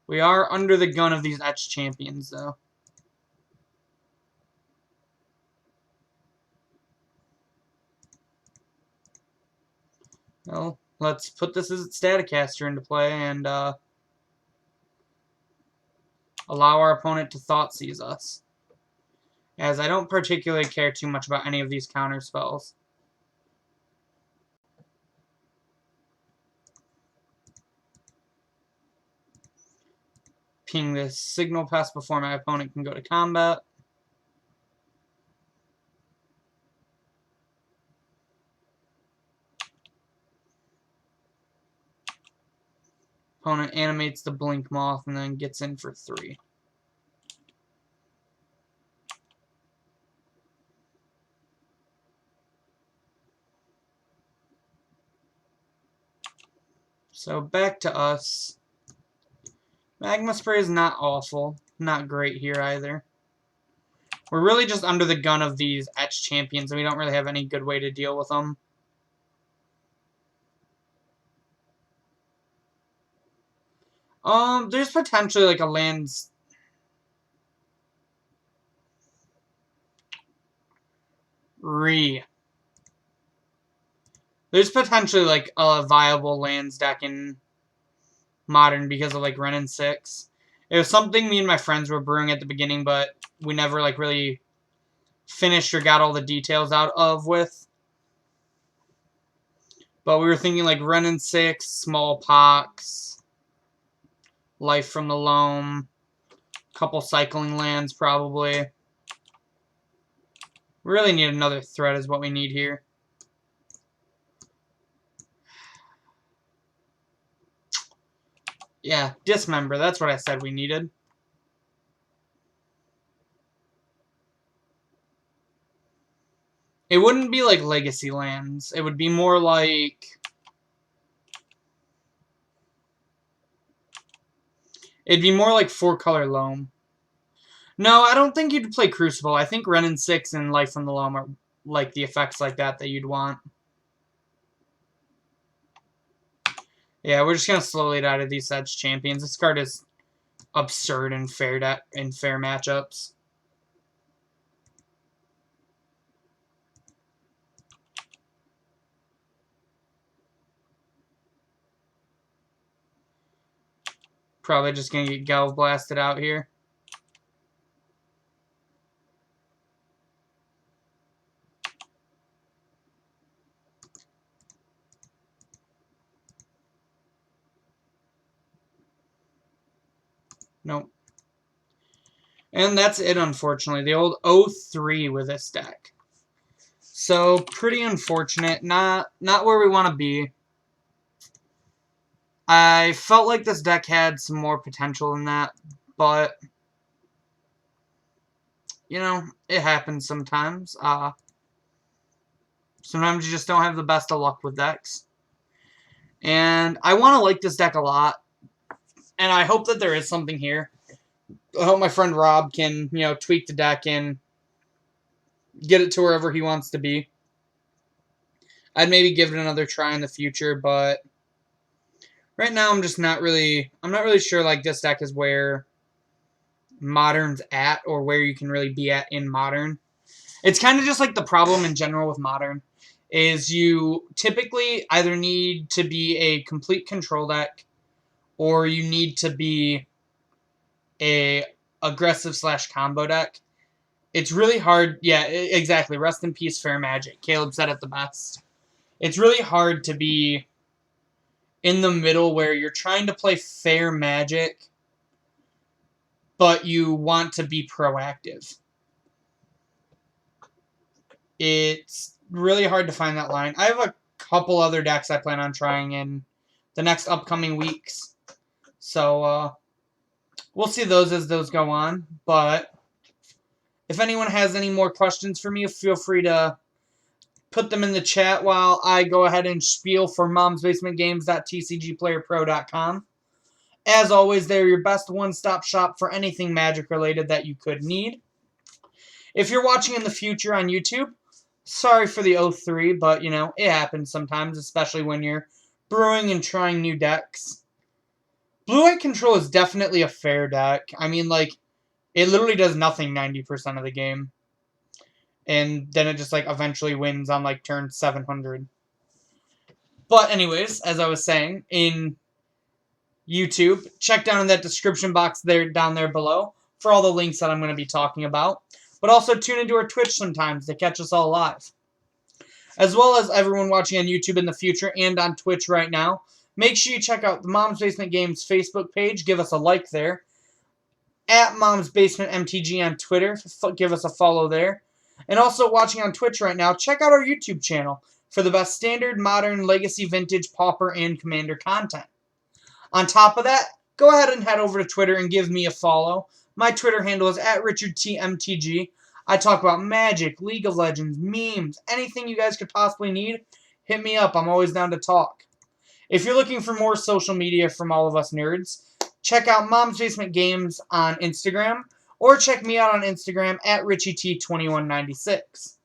We are under the gun of these Etched Champions, though. Well, let's put this as Staticaster into play and allow our opponent to Thoughtseize us. As I don't particularly care too much about any of these counter spells. Ping this Signal Pest before my opponent can go to combat. Opponent animates the Blink Moth and then gets in for 3. So back to us. Magma Spray is not awful. Not great here either. We're really just under the gun of these Etched Champions, and we don't really have any good way to deal with them. There's potentially like a lands... There's potentially like a viable lands deck in Modern because of like Wrenn and 6. It was something me and my friends were brewing at the beginning, but we never like really finished or got all the details out of with. But we were thinking like Wrenn and 6, Smallpox, Life from the Loam, couple cycling lands probably. We really need another threat is what we need here. Yeah, Dismember. That's what I said we needed. It wouldn't be like Legacy lands. It would be more like... It'd be more like 4-color Loam. No, I don't think you'd play Crucible. I think Wrenn and 6 and Life from the Loam are like the effects like that you'd want. Yeah, we're just gonna slowly die to these Etched Champions. This card is absurd in fair matchups. Probably just gonna get Galv blasted out here. Nope. And that's it, unfortunately. The old 0-3 with this deck. So, pretty unfortunate. Not where we want to be. I felt like this deck had some more potential than that, but, you know, it happens sometimes. Sometimes you just don't have the best of luck with decks. And I want to like this deck a lot, and I hope that there is something here. I hope my friend Rob can, you know, tweak the deck and get it to wherever he wants to be. I'd maybe give it another try in the future, but right now I'm just not really, I'm not really sure like this deck is where Modern's at, or where you can really be at in Modern. It's kind of just like the problem in general with Modern, is you typically either need to be a complete control deck, or you need to be a aggressive / combo deck. It's really hard. Yeah, exactly. Rest in peace, Fair Magic. Caleb said it the best. It's really hard to be in the middle where you're trying to play Fair Magic, but you want to be proactive. It's really hard to find that line. I have a couple other decks I plan on trying in the next upcoming weeks. So, we'll see those as those go on. But if anyone has any more questions for me, feel free to put them in the chat while I go ahead and spiel for momsbasementgames.tcgplayerpro.com. As always, they're your best one-stop shop for anything Magic related that you could need. If you're watching in the future on YouTube, sorry for the 03, but, it happens sometimes, especially when you're brewing and trying new decks. Blue-White Control is definitely a fair deck. I mean, it literally does nothing 90% of the game. And then it just, eventually wins on, turn 700. But anyways, as I was saying, in YouTube, check down in that description box down there below for all the links that I'm going to be talking about. But also tune into our Twitch sometimes to catch us all live. As well as everyone watching on YouTube in the future and on Twitch right now, make sure you check out the Mom's Basement Games Facebook page. Give us a like there. At Mom's Basement MTG on Twitter. Give us a follow there. And also watching on Twitch right now, check out our YouTube channel for the best standard, modern, legacy, vintage, pauper, and commander content. On top of that, go ahead and head over to Twitter and give me a follow. My Twitter handle is @RichardTMTG. I talk about Magic, League of Legends, memes, anything you guys could possibly need, hit me up. I'm always down to talk. If you're looking for more social media from all of us nerds, check out Mom's Basement Games on Instagram, or check me out on Instagram @RichieT2196.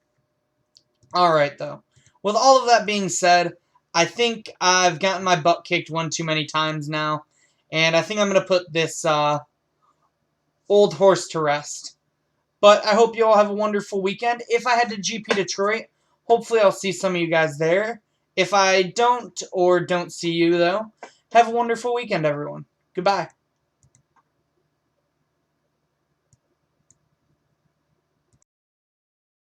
Alright, though. With all of that being said, I think I've gotten my butt kicked one too many times now, and I think I'm going to put this old horse to rest. But I hope you all have a wonderful weekend. If I head to GP Detroit, hopefully I'll see some of you guys there. If I don't, or don't see you, though, have a wonderful weekend, everyone. Goodbye.